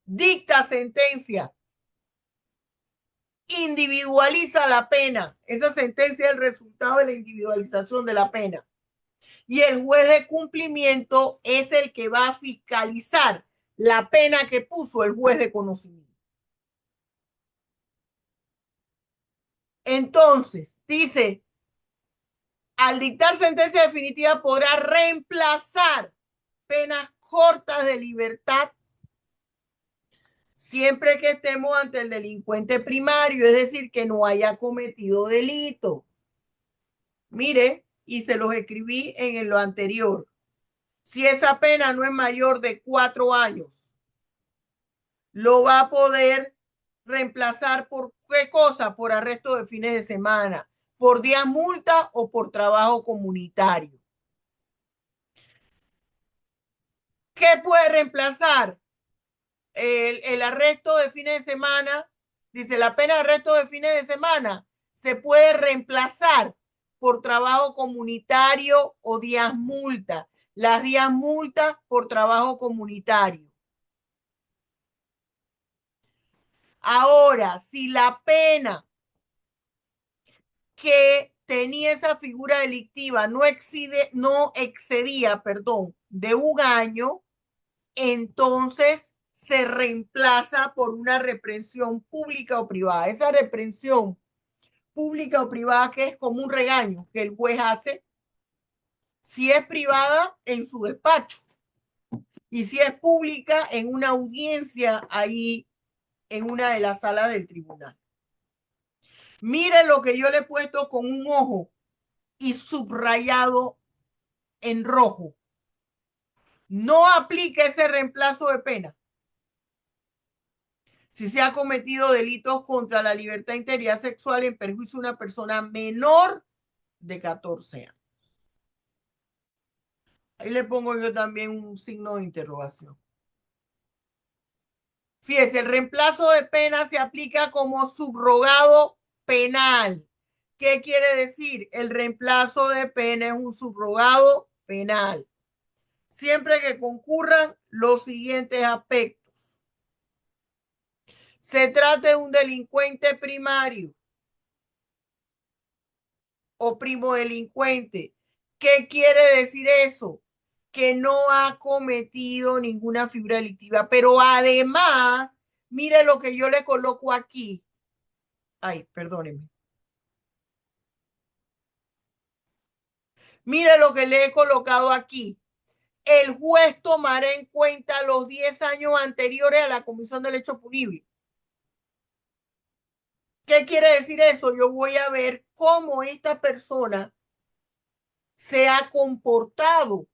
Dicta sentencia, individualiza la pena. Esa sentencia es el resultado de la individualización de la pena. Y el juez de cumplimiento es el que va a fiscalizar la pena que puso el juez de conocimiento. Entonces, dice, al dictar sentencia definitiva podrá reemplazar penas cortas de libertad siempre que estemos ante el delincuente primario, es decir, que no haya cometido delito. Mire, y se los escribí en lo anterior. Si esa pena no es mayor de 4 años, lo va a poder reemplazar por qué cosa, por arresto de fines de semana, por día multa o por trabajo comunitario. ¿Qué puede reemplazar? El arresto de fines de semana, dice la pena de arresto de fines de semana se puede reemplazar por trabajo comunitario o días multa. las 10 multas por trabajo comunitario. Ahora, si la pena que tenía esa figura delictiva no excedía, de 1 año, entonces se reemplaza por una reprensión pública o privada. Esa reprensión pública o privada, que es como un regaño que el juez hace, si es privada, en su despacho, y si es pública, en una audiencia ahí en una de las salas del tribunal. Mire lo que yo le he puesto con un ojo y subrayado en rojo. No aplica ese reemplazo de pena si se ha cometido delitos contra la libertad e integridad sexual en perjuicio de una persona menor de 14 años. Ahí le pongo yo también un signo de interrogación. Fíjese, el reemplazo de pena se aplica como subrogado penal. ¿Qué quiere decir? El reemplazo de pena es un subrogado penal, siempre que concurran los siguientes aspectos. Se trata de un delincuente primario o primo delincuente. ¿Qué quiere decir eso? Que no ha cometido ninguna figura delictiva, pero además, mire lo que yo le coloco aquí. Ay, perdónenme. Mire lo que le he colocado aquí. El juez tomará en cuenta los 10 años anteriores a la comisión del hecho punible. ¿Qué quiere decir eso? Yo voy a ver cómo esta persona se ha comportado.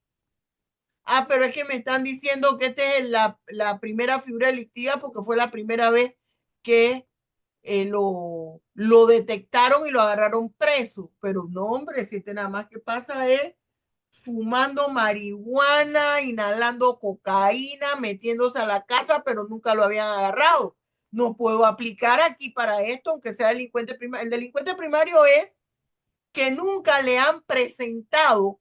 Ah, pero es que me están diciendo que esta es la primera figura delictiva porque fue la primera vez que lo detectaron y lo agarraron preso. Pero no, hombre, si este nada más que pasa es fumando marihuana, inhalando cocaína, metiéndose a la casa, pero nunca lo habían agarrado. No puedo aplicar aquí para esto, aunque sea delincuente primario. El delincuente primario es que nunca le han presentado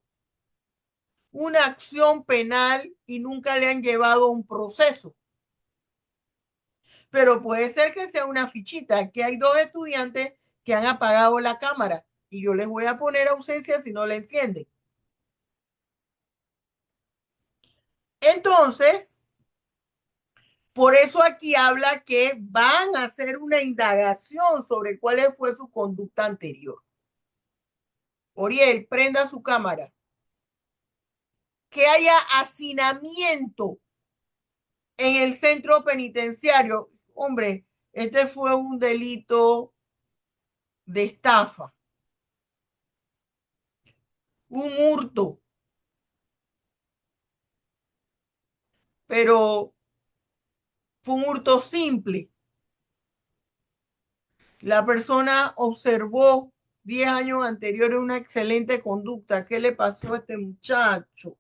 una acción penal y nunca le han llevado un proceso. Pero puede ser que sea una fichita. Aquí hay 2 estudiantes que han apagado la cámara y yo les voy a poner ausencia si no la encienden. Entonces, por eso aquí habla que van a hacer una indagación sobre cuál fue su conducta anterior. Oriel, prenda su cámara. Que haya hacinamiento en el centro penitenciario. Hombre, este fue un delito de estafa, un hurto, pero fue un hurto simple. La persona observó 10 años anteriores una excelente conducta. ¿Qué le pasó a este muchacho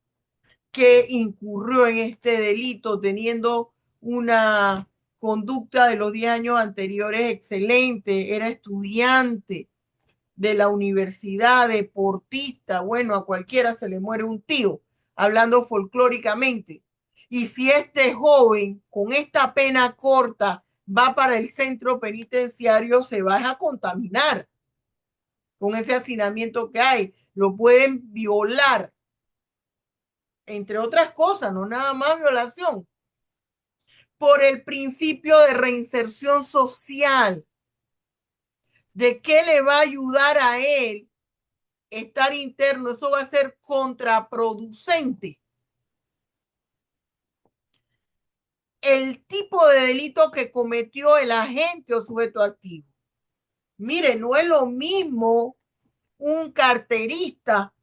que incurrió en este delito teniendo una conducta de los 10 años anteriores excelente? Era estudiante de la universidad, deportista, bueno, a cualquiera se le muere un tío, hablando folclóricamente. Y si este joven con esta pena corta va para el centro penitenciario, se va a contaminar con ese hacinamiento que hay. Lo pueden violar, entre otras cosas, no nada más violación, por el principio de reinserción social. ¿De qué le va a ayudar a él estar interno? Eso va a ser contraproducente. El tipo de delito que cometió el agente o sujeto activo. Mire, no es lo mismo un carterista.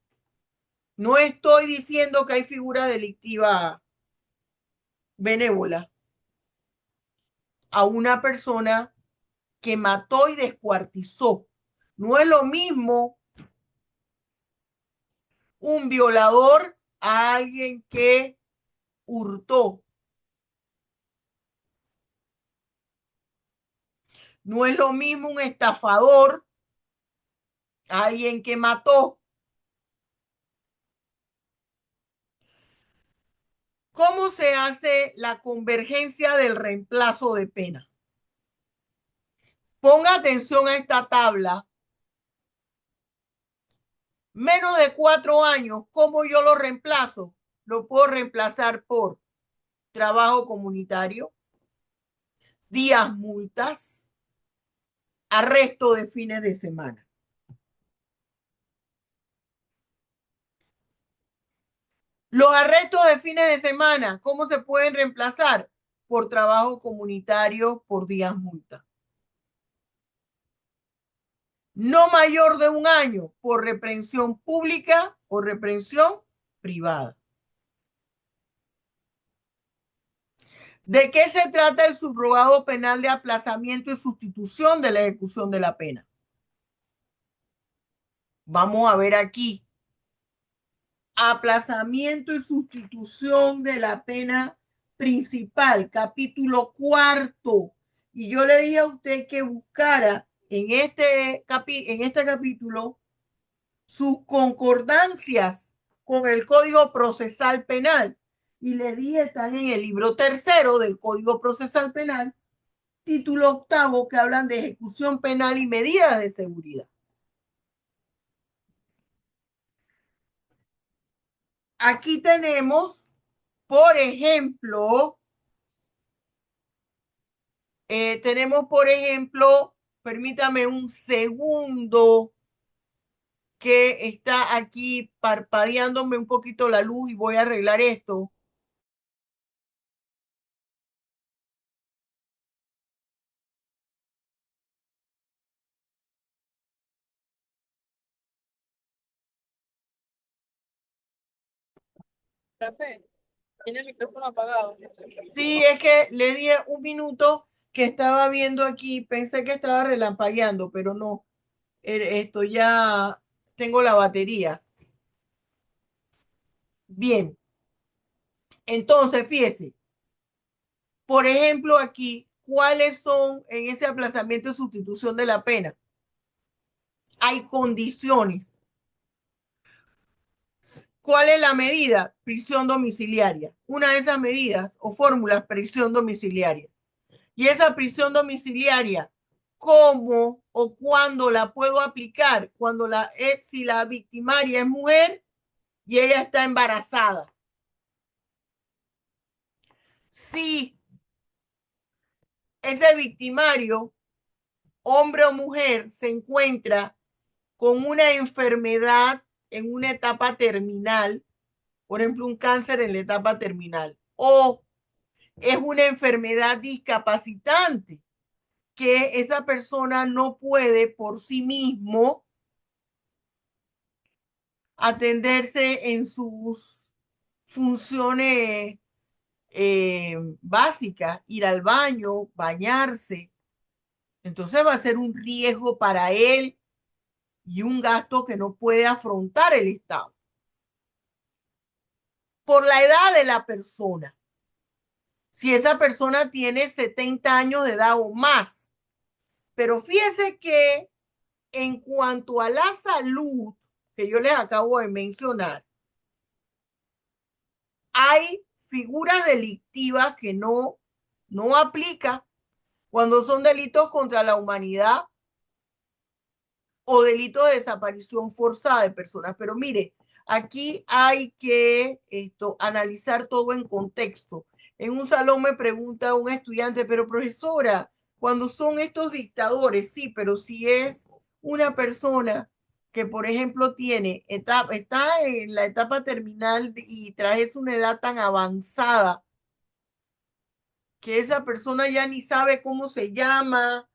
No estoy diciendo que hay figura delictiva benévola. A una persona que mató y descuartizó. No es lo mismo un violador a alguien que hurtó. No es lo mismo un estafador a alguien que mató. ¿Cómo se hace la convergencia del reemplazo de pena? Ponga atención a esta tabla. Menos de 4 años, ¿cómo yo lo reemplazo? Lo puedo reemplazar por trabajo comunitario, días multas, arresto de fines de semana. Los arrestos de fines de semana, ¿cómo se pueden reemplazar? Por trabajo comunitario, por días multa. No mayor de 1 año, por reprensión pública o reprensión privada. ¿De qué se trata el subrogado penal de aplazamiento y sustitución de la ejecución de la pena? Vamos a ver aquí. Aplazamiento y sustitución de la pena principal, capítulo 4. Y yo le dije a usted que buscara en este capítulo sus concordancias con el Código Procesal Penal. Y le dije, están en el libro 3 del Código Procesal Penal, título 8, que hablan de ejecución penal y medidas de seguridad. Aquí tenemos, por ejemplo, permítame un segundo, que está aquí parpadeándome un poquito la luz y voy a arreglar esto. Café, tiene el micrófono apagado. Sí, es que le di 1 minuto que estaba viendo aquí, pensé que estaba relampagueando, pero no. Esto ya tengo la batería. Bien, entonces fíjese, por ejemplo, aquí, ¿cuáles son en ese aplazamiento de sustitución de la pena? Hay condiciones. ¿Cuál es la medida? Prisión domiciliaria. Una de esas medidas o fórmulas, prisión domiciliaria. Y esa prisión domiciliaria, ¿cómo o cuándo la puedo aplicar? Si la victimaria es mujer y ella está embarazada. Si ese victimario, hombre o mujer, se encuentra con una enfermedad en una etapa terminal, por ejemplo, un cáncer en la etapa terminal, o es una enfermedad discapacitante que esa persona no puede por sí mismo atenderse en sus funciones básicas, ir al baño, bañarse. Entonces va a ser un riesgo para él y un gasto que no puede afrontar el Estado. Por la edad de la persona. Si esa persona tiene 70 años de edad o más. Pero fíjese que en cuanto a la salud que yo les acabo de mencionar, hay figuras delictivas que no aplica cuando son delitos contra la humanidad o delitos de desaparición forzada de personas. Pero mire, aquí hay que analizar todo en contexto. En un salón me pregunta un estudiante, pero profesora, cuando son estos dictadores, sí, pero si es una persona que, por ejemplo, está en la etapa terminal y traes una edad tan avanzada que esa persona ya ni sabe cómo se llama,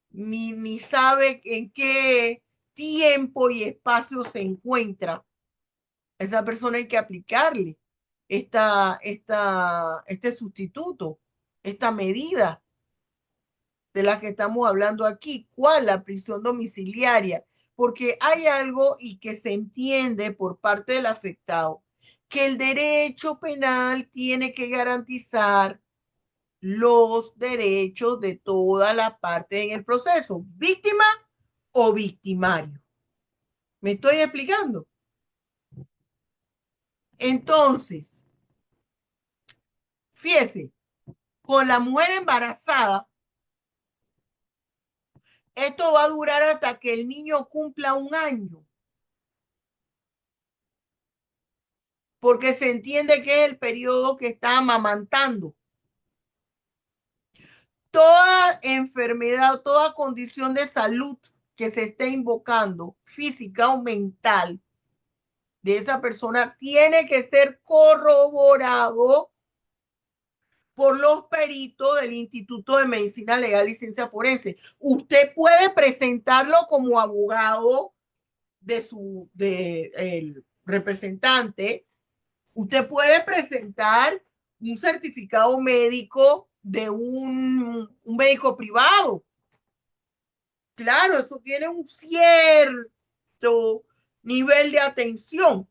ni sabe en qué tiempo y espacio se encuentra. A esa persona hay que aplicarle este sustituto, esta medida de la que estamos hablando aquí. ¿Cuál? La prisión domiciliaria. Porque hay algo y que se entiende por parte del afectado, que el derecho penal tiene que garantizar los derechos de toda la parte en el proceso, víctima o victimario. ¿Me estoy explicando? Entonces, Fíjese, con la mujer embarazada, esto va a durar hasta que el niño cumpla 1 año. Porque se entiende que es el periodo que está amamantando. Toda enfermedad, toda condición de salud que se esté invocando, física o mental, de esa persona, tiene que ser corroborado por los peritos del Instituto de Medicina Legal y Ciencia Forense. Usted puede presentarlo como abogado el representante. Usted puede presentar un certificado médico de un médico privado. Claro, eso tiene un cierto nivel de atención,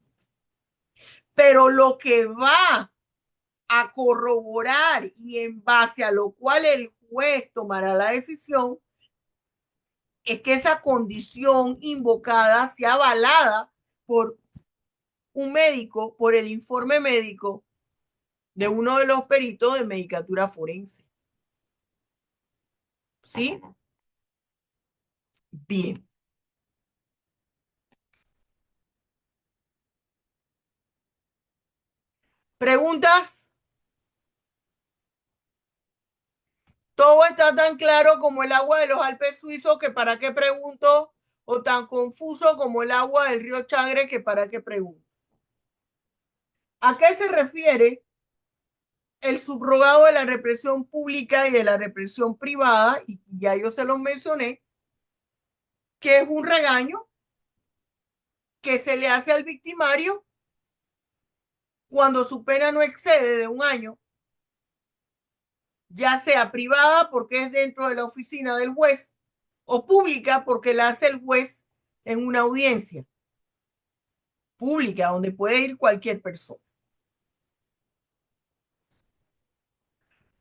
pero lo que va a corroborar y en base a lo cual el juez tomará la decisión es que esa condición invocada sea avalada por un médico, por el informe médico de uno de los peritos de medicatura forense. ¿Sí? Bien. ¿Preguntas? Todo está tan claro como el agua de los Alpes suizos que para qué pregunto, o tan confuso como el agua del río Chagre que para qué pregunto. ¿A qué se refiere el subrogado de la represión pública y de la represión privada? Y ya yo se los mencioné, que es un regaño que se le hace al victimario cuando su pena no excede de 1 año, ya sea privada porque es dentro de la oficina del juez o pública porque la hace el juez en una audiencia pública donde puede ir cualquier persona.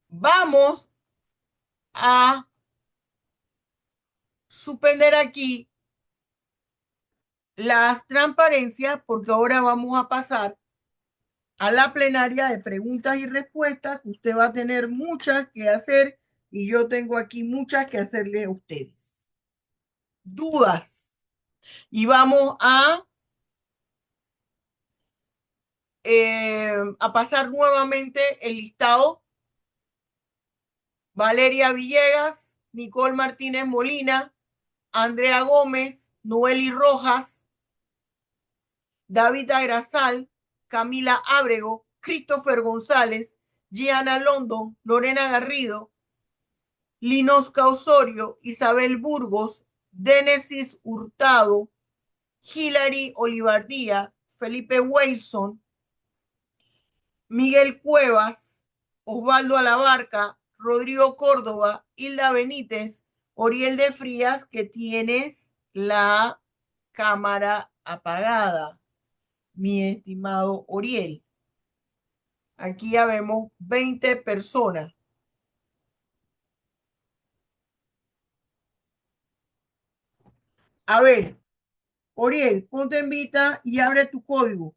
Vamos a suspender aquí las transparencias porque ahora vamos a pasar a la plenaria de preguntas y respuestas, que usted va a tener muchas que hacer y yo tengo aquí muchas que hacerle a ustedes. Dudas. Y vamos a pasar nuevamente el listado. Valeria Villegas, Nicole Martínez Molina, Andrea Gómez, Noeli Rojas, David Agrasal, Camila Ábrego, Christopher González, Gianna London, Lorena Garrido, Linosca Osorio, Isabel Burgos, Denesis Hurtado, Hilary Olivardía, Felipe Wilson, Miguel Cuevas, Osvaldo Alabarca, Rodrigo Córdoba, Hilda Benítez, Oriel de Frías, que tienes la cámara apagada, mi estimado Oriel. Aquí ya vemos 20 personas. A ver, Oriel, ponte en vista y abre tu código.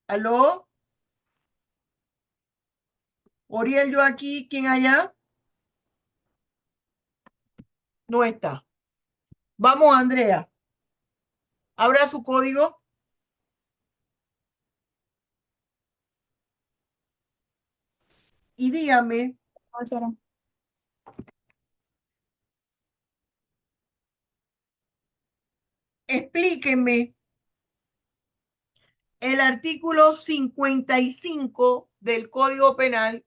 ¿Aló? Oriel, yo aquí, ¿quién allá? No está. Vamos, Andrea. Abra su código. Y dígame, explíqueme el artículo 55 del Código Penal.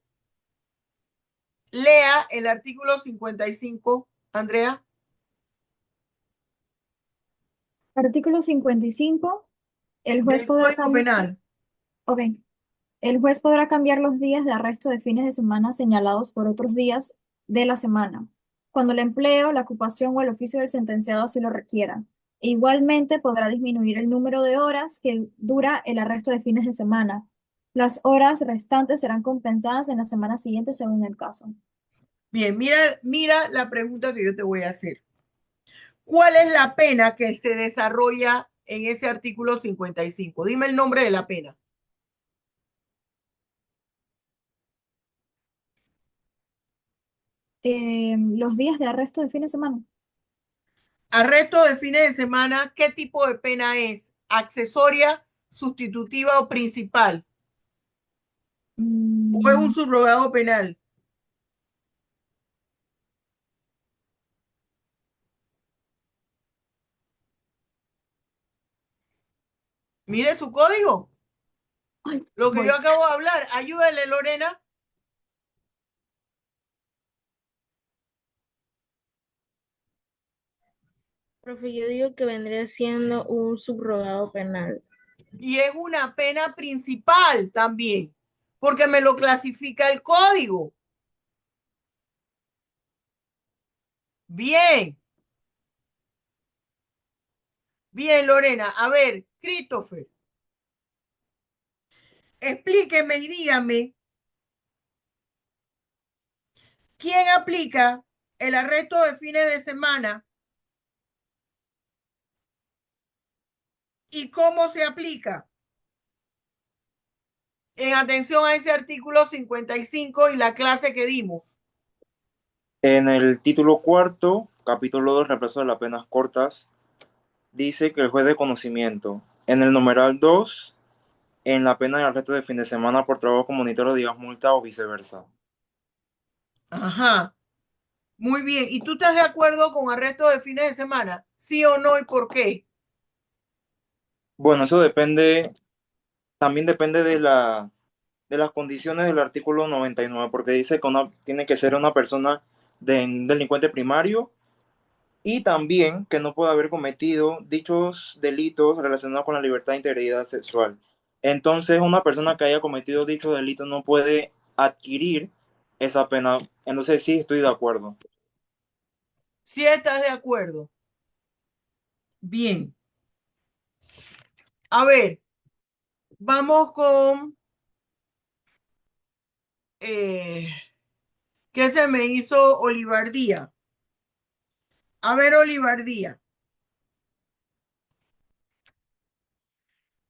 Lea el artículo 55, Andrea. Artículo 55. El juez Del podrá Código Penal. Ok. El juez podrá cambiar los días de arresto de fines de semana señalados por otros días de la semana, cuando el empleo, la ocupación o el oficio del sentenciado así lo requieran. E igualmente podrá disminuir el número de horas que dura el arresto de fines de semana. Las horas restantes serán compensadas en la semana siguiente según el caso. Bien, mira la pregunta que yo te voy a hacer. ¿Cuál es la pena que se desarrolla en ese artículo 55? Dime el nombre de la pena. Los días de arresto de fin de semana. Arresto de fines de semana, ¿qué tipo de pena es? ¿Accesoria, sustitutiva o principal? ¿O es un Mm, subrogado penal? Mire su código. ay, Lo que yo voy. acabo de hablar. Ayúdale, Lorena. Profe, yo digo que vendría siendo un subrogado penal. Y es una pena principal también, porque me lo clasifica el código. Bien, bien, Lorena. A ver, Christopher, explíqueme y dígame, ¿quién aplica el arresto de fines de semana y cómo se aplica? En atención a ese artículo 55 y la clase que dimos. En el título cuarto, capítulo 2, reemplazo de las penas cortas, dice que el juez de conocimiento. En el numeral 2, en la pena de arresto de fin de semana por trabajo comunitario, digas multa o viceversa. Ajá, muy bien. ¿Y tú estás de acuerdo con arresto de fines de semana? ¿Sí o no y por qué? Bueno, eso depende, también depende de las condiciones del artículo 99, porque dice que tiene que ser una persona un delincuente primario y también que no puede haber cometido dichos delitos relacionados con la libertad e integridad sexual. Entonces, una persona que haya cometido dicho delito no puede adquirir esa pena. Entonces, sí, estoy de acuerdo. Sí estás de acuerdo. Bien. A ver, vamos con ¿qué se me hizo Olivardía? A ver, Olivardía,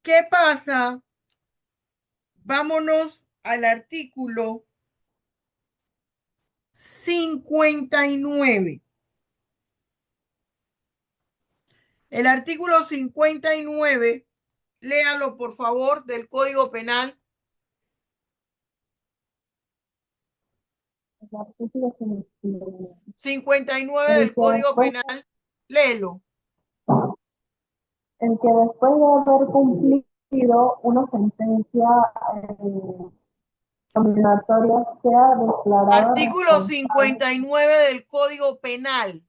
¿qué pasa? Vámonos al artículo 59. El artículo 59, léalo por favor, del Código Penal. El artículo 59 el del que Código después, Penal, léelo. el que después de haber cumplido una sentencia eh, condenatoria sea declarado Artículo responsable. 59 del Código Penal.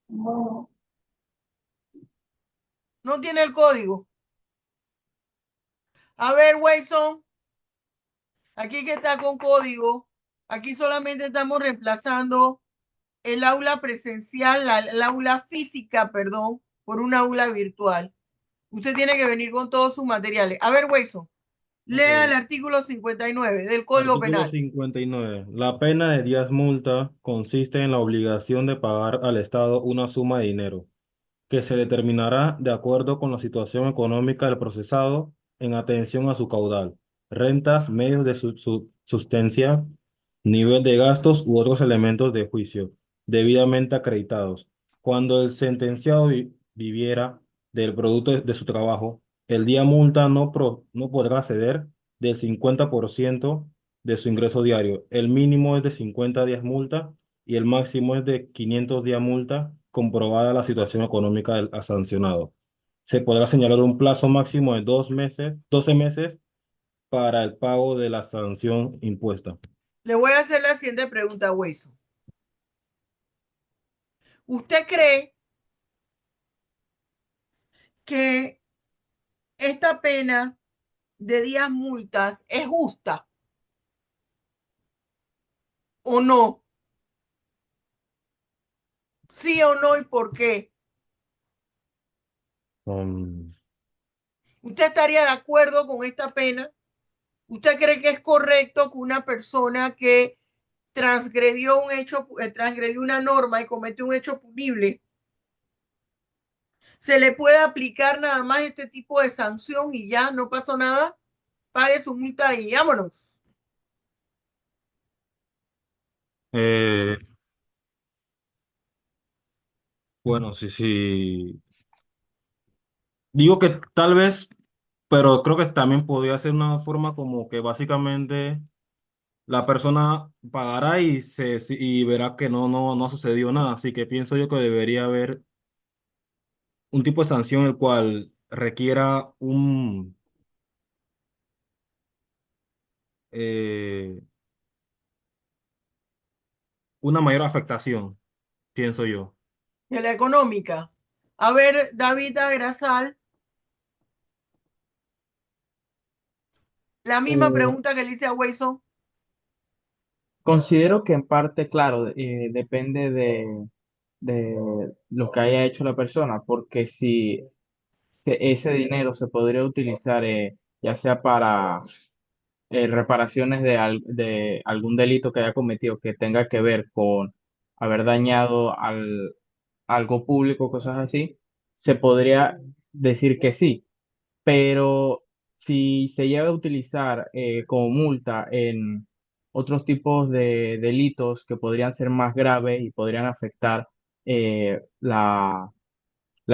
Bueno, No tiene el código. A ver, Wilson, aquí que está con código. Aquí solamente estamos reemplazando el aula presencial, el aula física, perdón, por un aula virtual. Usted tiene que venir con todos sus materiales. A ver, Wilson, lea el Ok. artículo 59 del Código Artículo Penal. 59. La pena de 10 multa consiste en la obligación de pagar al Estado una suma de dinero, que se determinará de acuerdo con la situación económica del procesado en atención a su caudal, rentas, medios de subsistencia, nivel de gastos u otros elementos de juicio debidamente acreditados. Cuando el sentenciado viviera del producto de su trabajo, el día multa no podrá ceder del 50% de su ingreso diario. El mínimo es de 50 días multa y el máximo es de 500 días multa comprobada la situación económica del sancionado. Se podrá señalar un plazo máximo de 2 meses, 12 meses para el pago de la sanción impuesta. Le voy a hacer la siguiente pregunta, Wilson. ¿Usted cree que esta pena de 10 multas es justa o no? ¿Sí o no y por qué? Um, ¿Usted estaría de acuerdo con esta pena? ¿Usted cree que es correcto que una persona que transgredió un hecho, transgredió una norma y cometió un hecho punible, se le puede aplicar nada más este tipo de sanción y ya no pasó nada? Pague su multa y vámonos. Eh, bueno, sí, sí. Digo que tal vez, pero creo que también podría ser una forma como que básicamente la persona pagará y verá que no ha sucedido nada. Así que pienso yo que debería haber un tipo de sanción el cual requiera eh, una mayor afectación, pienso yo. De la económica. A ver, David Agrasal, la misma Eh, pregunta que le hice a Wilson. Considero que en parte, claro, depende de lo que haya hecho la persona, porque si ese dinero se podría utilizar ya sea para reparaciones de algún delito que haya cometido que tenga que ver con haber dañado algo público, cosas así, se podría decir que sí. Pero si se llega a utilizar como multa en otros tipos de delitos que podrían ser más graves y podrían afectar la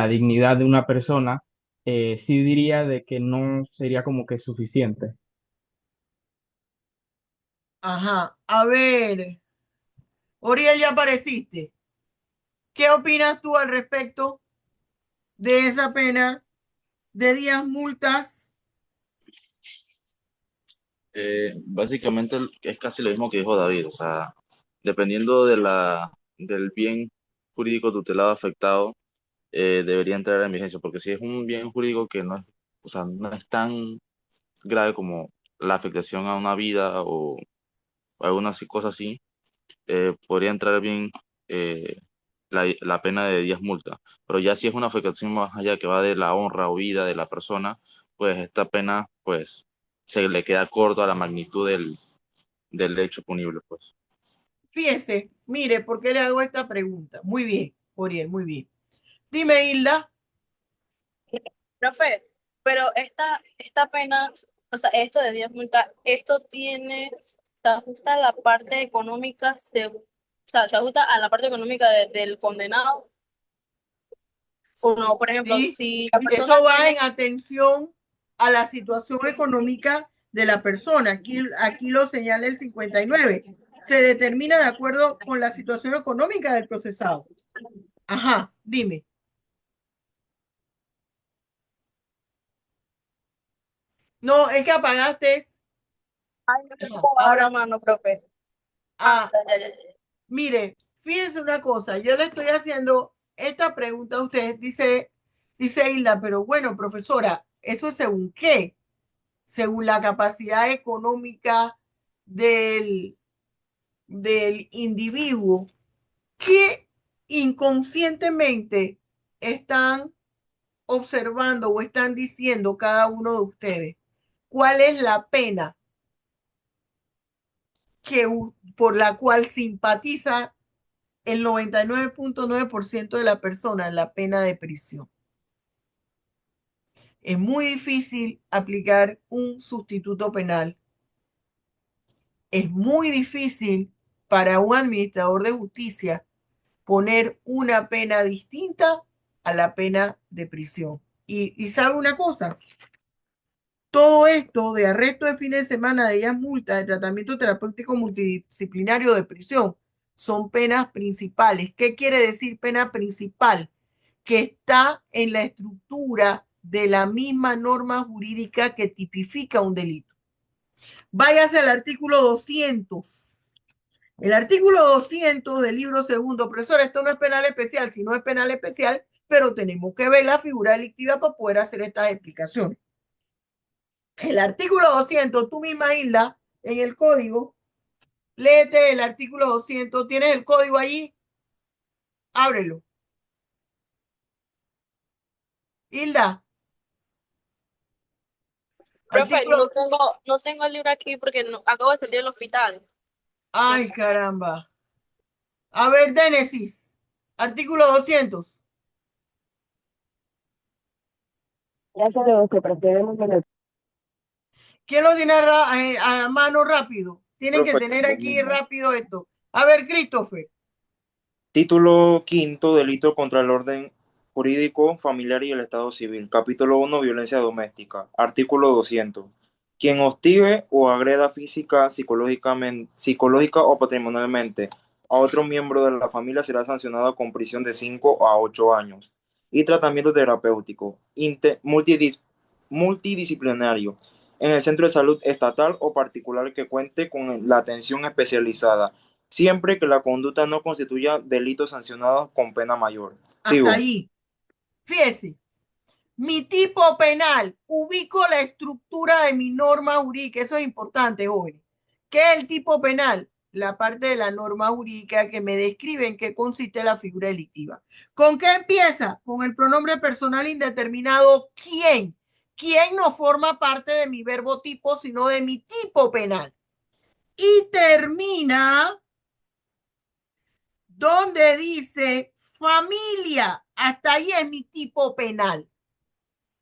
dignidad de una persona, sí diría de que no sería como que suficiente. Ajá. A ver, Oriel, ya apareciste. ¿Qué opinas tú al respecto de esa pena de 10 multas? Básicamente es casi lo mismo que dijo David, o sea, dependiendo del bien jurídico tutelado afectado, debería entrar en vigencia, porque si es un bien jurídico que no es, o sea, no es tan grave como la afectación a una vida o alguna cosa así, podría entrar bien la pena de 10 multas. Pero ya si es una afectación más allá que va de la honra o vida de la persona, pues esta pena pues se le queda corto a la magnitud del hecho punible, pues. Fíjese, mire, ¿por qué le hago esta pregunta? Muy bien, Oriel, muy bien. Dime, Hilda. Profe, pero esta pena, o sea, esto de 10 multas, esto tiene, se ajusta a la parte económica, o sea, se ajusta a la parte económica del condenado, o no, por ejemplo, Sí, si la persona eso va en tiene, atención a la situación económica de la persona. Aquí lo señala el 59. Se determina de acuerdo con la situación económica del procesado. Ajá, dime. No, es que apagaste. ay, no Ajá, tengo a la ahora, mano, profe. Ah, ah, ya. mire, fíjense una cosa. Yo le estoy haciendo esta pregunta a ustedes. Dice Hilda, pero bueno, profesora, ¿eso es según qué? Según la capacidad económica del, del individuo que inconscientemente están observando o están diciendo cada uno de ustedes. ¿Cuál es la pena por la cual simpatiza el 99.9% de la persona en la pena de prisión? Es muy difícil aplicar un sustituto penal. Es muy difícil para un administrador de justicia poner una pena distinta a la pena de prisión. Y sabe una cosa, todo esto de arresto de fin de semana, de días multas, de tratamiento terapéutico multidisciplinario de prisión, son penas principales. ¿Qué quiere decir pena principal? Que está en la estructura de la misma norma jurídica que tipifica un delito. Váyase al artículo 200. El artículo 200 del libro segundo, profesor, esto no es penal especial, si no es penal especial, pero tenemos que ver la figura delictiva para poder hacer estas explicaciones. El artículo 200, tú misma, Hilda, en el código, léete el artículo 200, tienes el código allí, ábrelo. Hilda, Profe, artículo, no tengo el libro aquí porque acabo de salir del hospital. ay caramba. A ver, Dénesis, artículo 200. Gracias a los que procedemos de la ¿Quién lo tiene a mano rápido? Tienen que Profe, tener aquí rápido esto. A ver, Christopher. Título quinto, delito contra el orden jurídico, familiar y el Estado civil. Capítulo 1, violencia doméstica. Artículo 200. Quien hostigue o agreda física, psicológica o patrimonialmente a otro miembro de la familia será sancionado con prisión de 5 a 8 años y tratamiento terapéutico multidisciplinario en el centro de salud estatal o particular que cuente con la atención especializada siempre que la conducta no constituya delitos sancionados con pena mayor. Hasta Sigo. allí. Fíjese, mi tipo penal, ubico la estructura de mi norma jurídica, eso es importante, jóvenes. ¿Qué es el tipo penal? La parte de la norma jurídica que me describe en qué consiste la figura delictiva. ¿Con qué empieza? Con el pronombre personal indeterminado ¿quién? ¿Quién no forma parte de mi verbo tipo, sino de mi tipo penal? Y termina donde dice familia. Hasta ahí es mi tipo penal.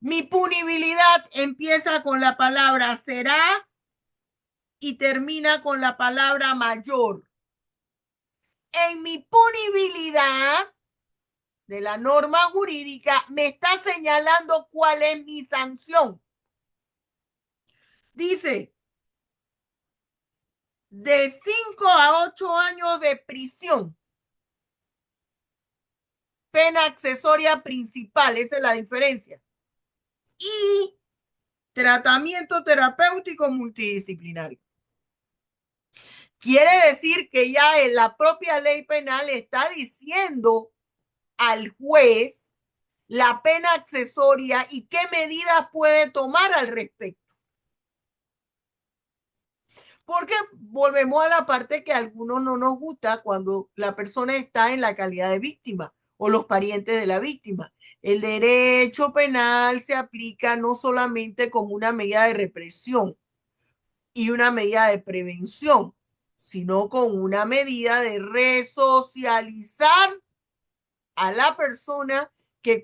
Mi punibilidad empieza con la palabra será y termina con la palabra mayor. En mi punibilidad de la norma jurídica me está señalando cuál es mi sanción. Dice, de 5 a 8 años de prisión. Pena accesoria principal, esa es la diferencia. Y tratamiento terapéutico multidisciplinario. Quiere decir que ya en la propia ley penal está diciendo al juez la pena accesoria y qué medidas puede tomar al respecto. Porque volvemos a la parte que a algunos no nos gusta cuando la persona está en la calidad de víctima o los parientes de la víctima. El derecho penal se aplica no solamente como una medida de represión y una medida de prevención, sino con una medida de resocializar a la persona que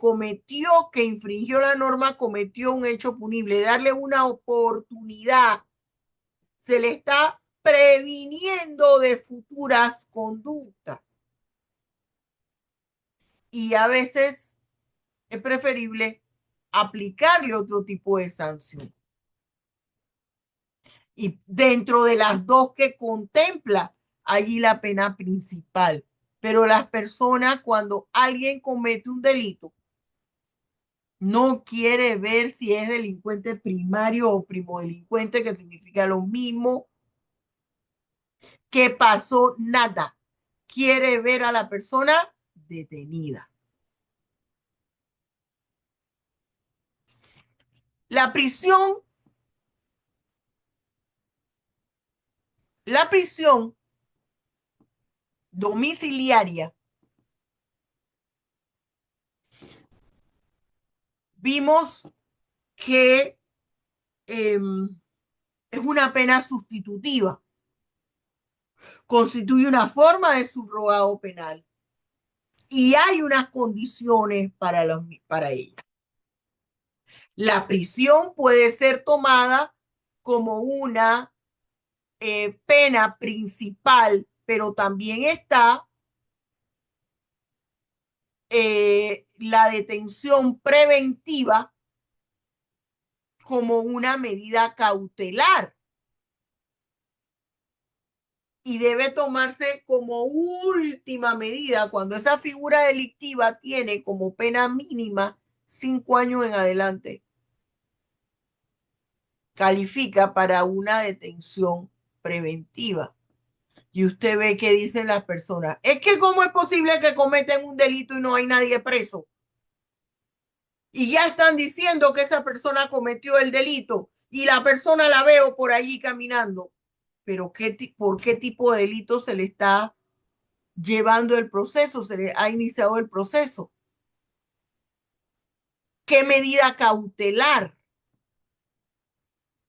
infringió la norma, cometió un hecho punible, darle una oportunidad. Se le está previniendo de futuras conductas. Y a veces es preferible aplicarle otro tipo de sanción. Y dentro de las dos que contempla allí la pena principal. Pero las personas, cuando alguien comete un delito, no quiere ver si es delincuente primario o primodelincuente, que significa lo mismo, que pasó nada. Quiere ver a la persona detenida. La prisión domiciliaria, vimos que es una pena sustitutiva. Constituye una forma de subrogado penal y hay unas condiciones para ella. La prisión puede ser tomada como una pena principal, pero también está la detención preventiva como una medida cautelar y debe tomarse como última medida cuando esa figura delictiva tiene como pena mínima 5 años en adelante. Califica para una detención preventiva. Y usted ve que dicen las personas, es que cómo es posible que cometen un delito y no hay nadie preso. Y ya están diciendo que esa persona cometió el delito y la persona la veo por allí caminando. Pero ¿por qué tipo de delito se le está llevando el proceso? Se le ha iniciado el proceso. ¿Qué medida cautelar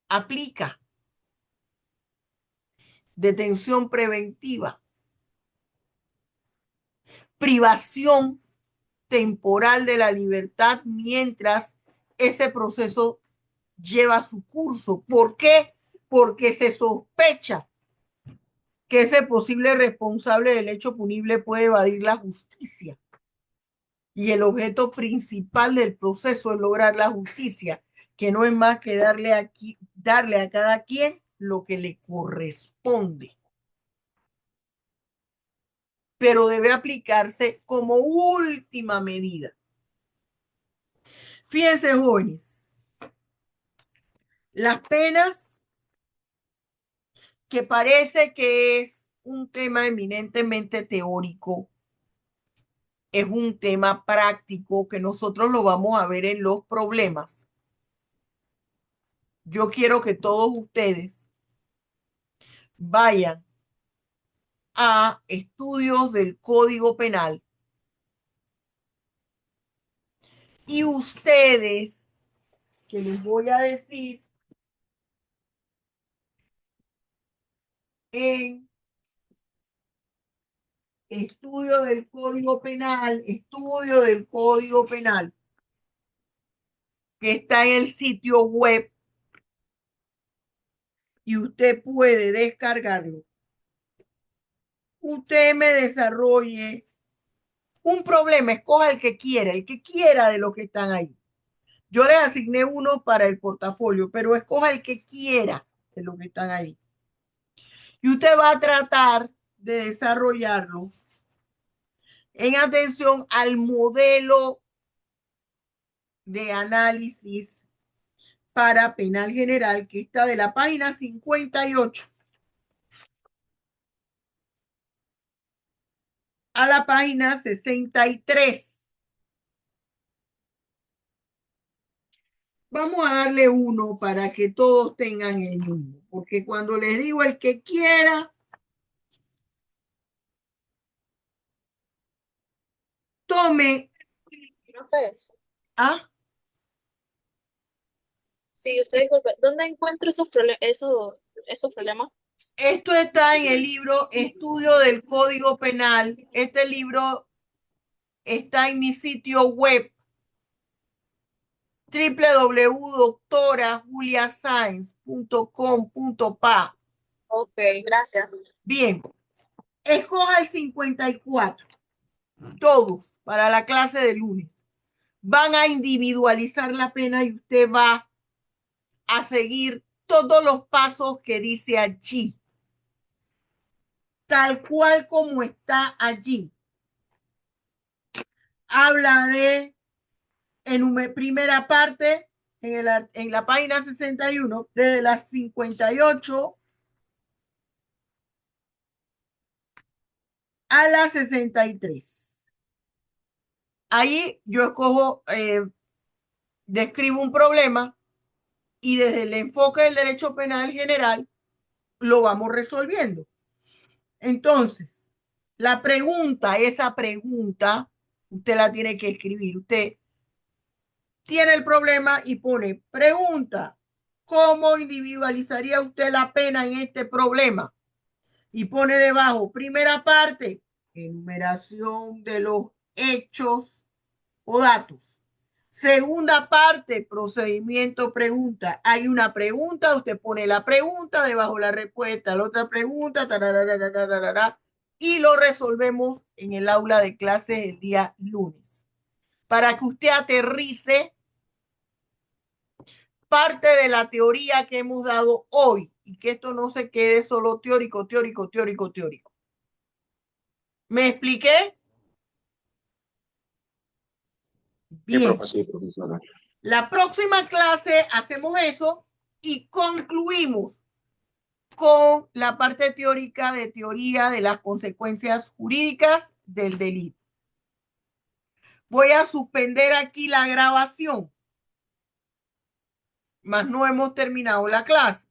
aplica? Detención preventiva. Privación temporal de la libertad mientras ese proceso lleva su curso. ¿Por qué? Porque se sospecha que ese posible responsable del hecho punible puede evadir la justicia. Y el objeto principal del proceso es lograr la justicia, que no es más que darle a cada quien lo que le corresponde. Pero debe aplicarse como última medida. Fíjense, jóvenes, las penas, que parece que es un tema eminentemente teórico, es un tema práctico que nosotros lo vamos a ver en los problemas. Yo quiero que todos ustedes vayan a estudios del Código Penal y ustedes, que les voy a decir en estudio del Código Penal, que está en el sitio web y usted puede descargarlo. Usted me desarrolle un problema, escoja el que quiera de los que están ahí. Yo les asigné uno para el portafolio, pero escoja el que quiera de los que están ahí. Y usted va a tratar de desarrollarlo en atención al modelo de análisis para penal general que está de la página 58 a la página 63. Vamos a darle uno para que todos tengan el mismo, porque cuando les digo el que quiera, tome. ¿Ah? Sí, usted disculpe, ¿dónde encuentro esos problemas? Esto está en el libro Estudio del Código Penal. Este libro está en mi sitio web www.doctorajuliasainz.com.pa. Ok, gracias. Bien, escoja el 54. Todos para la clase de lunes. Van a individualizar la pena y usted va a seguir todos los pasos que dice allí, tal cual como está allí. Habla de, en primera parte, en la página 61, desde las 58 a las 63. Ahí yo escojo, describo un problema y desde el enfoque del derecho penal general lo vamos resolviendo. Entonces, esa pregunta, usted la tiene que escribir. Usted tiene el problema y pone pregunta, ¿cómo individualizaría usted la pena en este problema? Y pone debajo, primera parte, enumeración de los hechos o datos. Segunda parte, procedimiento, pregunta. Hay una pregunta, usted pone la pregunta, debajo la respuesta, la otra pregunta, y lo resolvemos en el aula de clases el día lunes. Para que usted aterrice parte de la teoría que hemos dado hoy y que esto no se quede solo teórico. ¿Me expliqué? Bien. Sí, profesora. La próxima clase hacemos eso y concluimos con la parte teórica de teoría de las consecuencias jurídicas del delito. Voy a suspender aquí la grabación, mas no hemos terminado la clase.